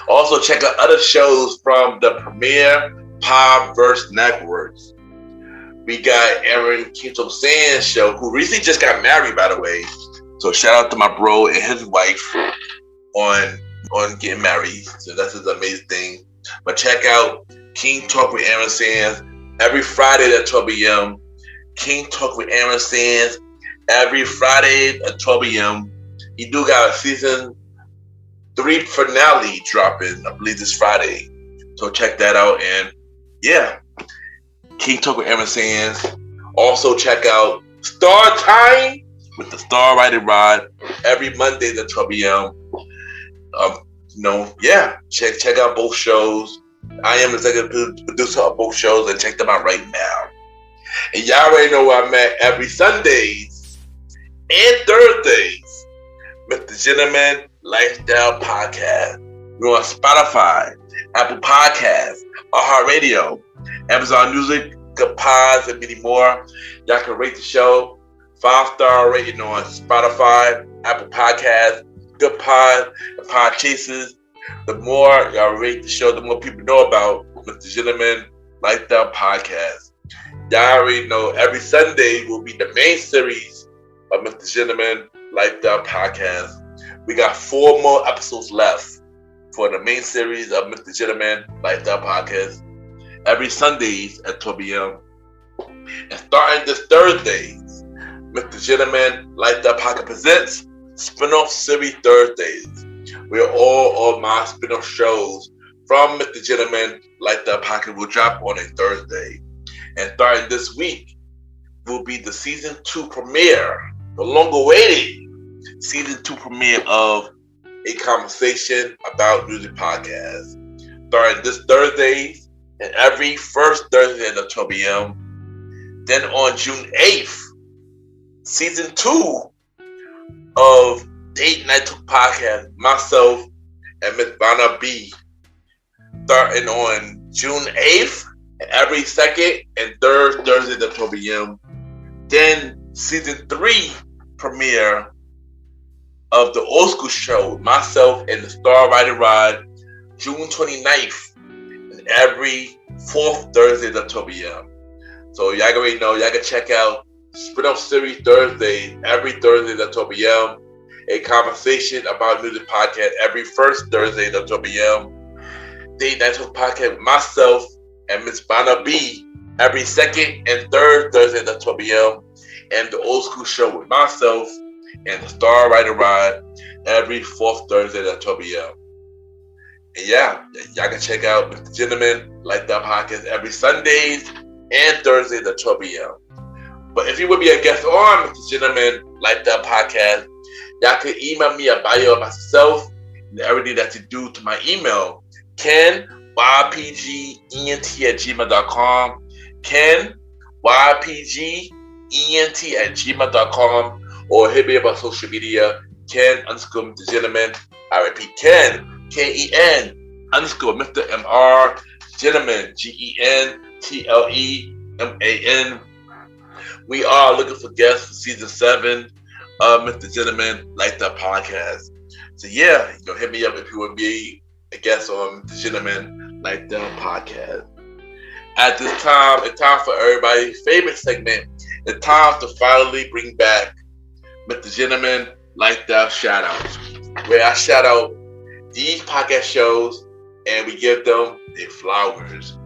Also, check out other shows from the Premier Podverse Networks. We got Aaron Keto Sands show, who recently just got married, by the way. So shout out to my bro and his wife on getting married. So that's an amazing thing. But check out King Talk with Aaron Sands every Friday at 12 a.m. King Talk with Aaron Sands every Friday at 12 a.m. He do got a season 3 finale dropping, I believe this Friday. So check that out. And yeah, King Talk with Aaron Sands. Also check out Star Time with the Star Riding Rod every Monday at 12 p.m. Check out both shows. I am the executive producer of both shows, and check them out right now. And y'all already know where I'm at every Sundays and Thursdays. Mr. Gentleman Lifestyle Podcast. We're on Spotify, Apple Podcasts, iHeartRadio, Amazon Music, Good Pods, and many more. Y'all can rate the show 5-star rating on Spotify, Apple Podcasts, Good Pods, and Pod Chasers. The more y'all rate the show, the more people know about Mr. Gentleman Lifestyle Podcast. Y'all already know every Sunday will be the main series of Mr. Gentleman Lifestyle Podcast. We got 4 more episodes left for the main series of Mr. Gentleman Lifestyle Podcast every Sundays at 12 p.m. And starting this Thursday, Mr. Gentleman Lifestyle Podcast presents Spinoff Series Thursdays, where all of my spinoff shows from Mr. Gentleman Lifestyle Podcast will drop on a Thursday. And starting this week will be the season 2 premiere, the long-awaited season 2 premiere of A Conversation About Music Podcast. Starting this Thursday and every first Thursday at 12 p.m. Then on June 8th, season 2 of Date Night Talk Podcast, myself and Miss Vanna B. Starting on June 8th, every second and third Thursday at 12 p.m. Then season 3 premiere of the Old School Show, myself and the Star Riding Rod, June 29th, and every 4th Thursday at 12 p.m. So y'all already know, y'all can check out Spinoff Series Thursday, every Thursday at 12 p.m. A Conversation About Music Podcast every first Thursday at 12 p.m. Date Night Talk Podcast with myself and Miss Vanna B every second and third Thursday at 12 p.m. And the Old School Show with myself and the Star Riding Rod every 4th Thursday at 12 p.m. And yeah, y'all can check out Mr. Gentleman Lifestyle Podcast every Sundays and Thursdays at 12 p.m. But if you would be a guest on Mr. Gentleman Lifestyle Podcast, y'all can email me a bio of myself and everything that you do to my email, KenYPGENT@gmail.com. KenYPGENT@gmail.com, or hit me up on social media, Ken_Mr. Gentleman. I repeat, Ken, KEN _Mr. MR Gentleman, GENTLEMAN. We are looking for guests for season 7 of Mr. Gentleman Lifestyle Podcast. So yeah, you can hit me up if you would be a guest on Mr. Gentleman Lifestyle Podcast. At this time, it's time for everybody's favorite segment. It's time to finally bring back Mr. Gentleman Lifestyle Shoutouts, where I shout out these podcast shows and we give them their flowers.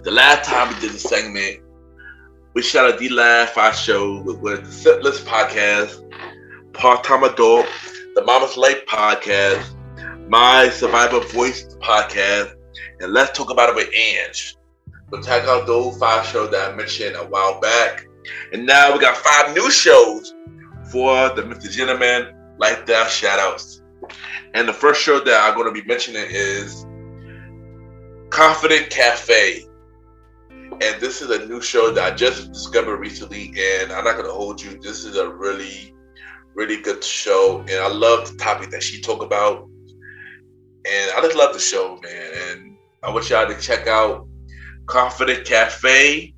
The last time we did the segment, we shout out the last 5 shows with the Simplest Podcast, Part-Time Adult, the Mama's Life Podcast, My Survivor Voice Podcast, and Let's Talk About It with Ange. We'll check out those 5 shows that I mentioned a while back. And now we got 5 new shows for the Mr. Gentleman Lifestyle Shoutouts. And the first show that I'm going to be mentioning is Confident Cafe. And this is a new show that I just discovered recently, and I'm not going to hold you. This is a really, really good show, and I love the topic that she talked about. And I just love the show, man. And I wish y'all to check out Confident Cafe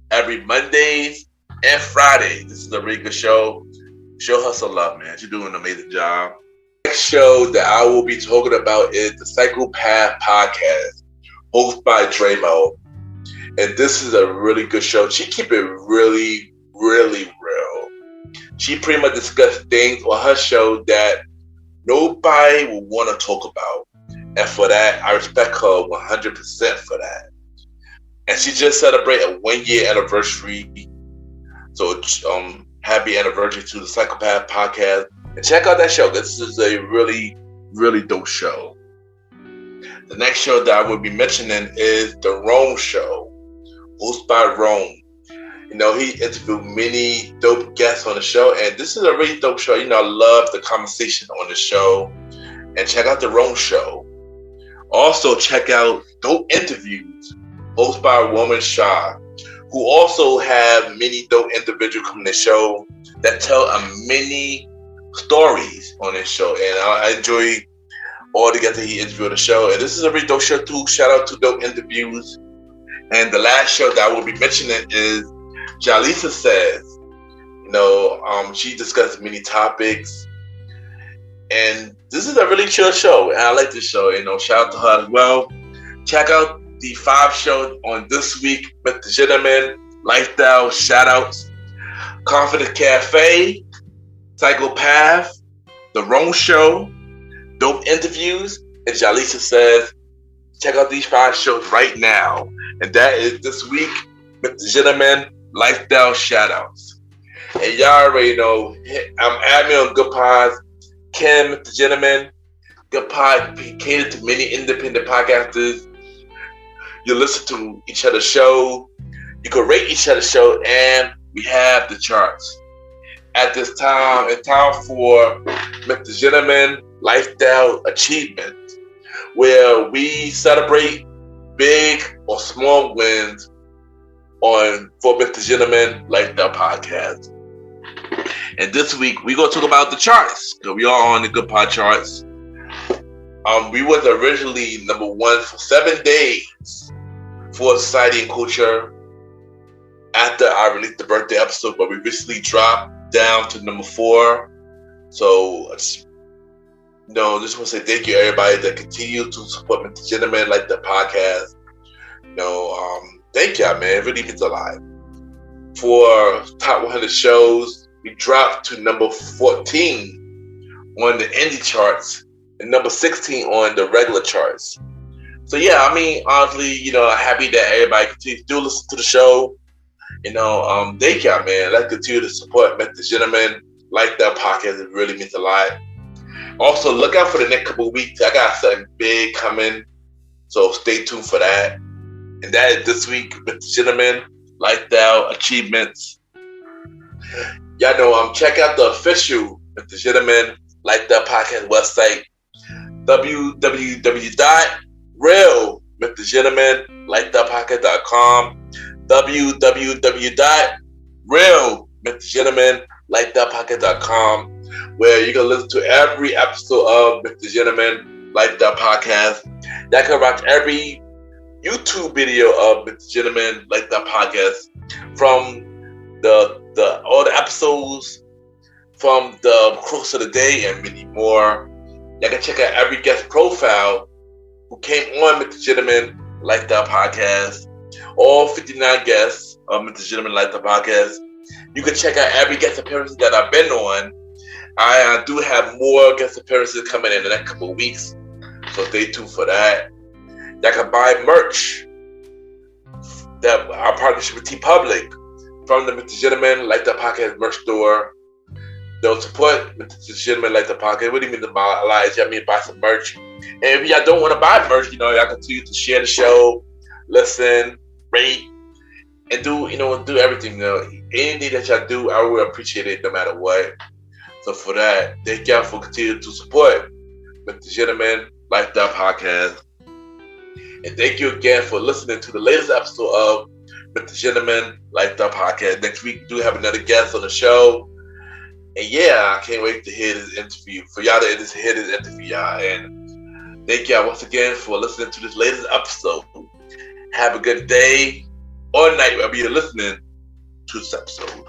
every Mondays and Fridays. This is a really good show. Show her some love, man. She's doing an amazing job. Next show that I will be talking about is the Psychopath Podcast, hosted by Dramo. And this is a really good show. She keep it really, really real. She pretty much discussed things on her show that nobody will want to talk about. And for that, I respect her 100% for that. And she just celebrated a 1-year anniversary. So happy anniversary to the Psychopath Podcast. And check out that show. This is a really, really dope show. The next show that I will be mentioning is The Rome Show, hosted by Rome. He interviewed many dope guests on the show, and this is a really dope show. I love the conversation on the show. And check out The Rome Show. Also, check out Dope Interviews, hosted by Woman Shah, who also have many dope individuals come to the show that tell many stories on this show. And I enjoy all the guests that he interviewed on the show. And this is a really dope show too. Shout out to Dope Interviews. And the last show that I will be mentioning is Jalisa Says. She discussed many topics. And this is a really chill show. And I like this show. Shout out to her as well. Check out the 5 shows on this week with the Gentleman, Lifestyle, Shoutouts, Confident Cafe, Psychopath, The Rome Show, Dope Interviews, and Jalisa Says. Check out these 5 shows right now. And that is this week with the Gentleman, Lifestyle, Shoutouts. And y'all already know, I'm admin on Good Pods, Ken with the Gentleman. Good Pod catered to many independent podcasters. You listen to each other's show. You can rate each other's show, and we have the charts. At this time, it's time for Mr. Gentleman Lifestyle Achievement, where we celebrate big or small wins for Mr. Gentleman Lifestyle Podcast. And this week, we're going to talk about the charts. We are on the Good Pod charts. We was originally number 1 for 7 days for Society and Culture after I released the birthday episode, but we recently dropped down to number 4. So, just want to say thank you everybody that continue to support Mr. Gentleman like the podcast. Thank y'all, man. It really means a lot. For top 100 shows, we dropped to number 14 on the indie charts and number 16 on the regular charts. So yeah, honestly, happy that everybody continues to listen to the show. Thank y'all, man. Let's continue to support Mr. Gentleman like that podcast. It really means a lot. Also, look out for the next couple of weeks. I got something big coming, so stay tuned for that. And that is this week with the Gentleman Lifestyle Achievements. Y'all know, check out the official with the Gentleman Lifestyle Podcast website, www.realmrthegentlemanlifestylepodcast.com, www.realmrthegentlemanlifestylepodcast.com, where you can listen to every episode of Mr. Gentleman Lifestyle Podcast. That can watch every YouTube video of Mr. Gentleman Lifestyle Podcast, from all the episodes, from the Close of the Day, and many more. You can check out every guest profile who came on Mr. Gentleman Lifestyle Podcast. All 59 guests of Mr. Gentleman Lifestyle Podcast. You can check out every guest appearance that I've been on. I do have more guest appearances coming in the next couple of weeks, so stay tuned for that. You can buy merch, that our partnership with TeePublic, from the Mr. Gentleman Lifestyle Podcast merch store. They'll support Mr. Gentleman Lifestyle Podcast. What do you mean to buy a lot? I mean buy some merch. And if y'all don't want to buy merch, y'all continue to share the show, listen, rate, and do everything. Anything that y'all do, I will appreciate it no matter what. So for that, thank y'all for continuing to support Mr. Gentleman Lifestyle Podcast. And thank you again for listening to the latest episode of Mr. Gentleman Lifestyle Podcast. Next week, we do have another guest on the show. And yeah, I can't wait to hear this interview. For y'all to hear this interview, y'all. And thank y'all once again for listening to this latest episode. Have a good day or night wherever you're listening to this episode.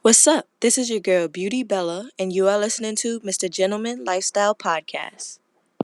What's up? This is your girl, Beauty Bella, and you are listening to Mr. Gentleman Lifestyle Podcast.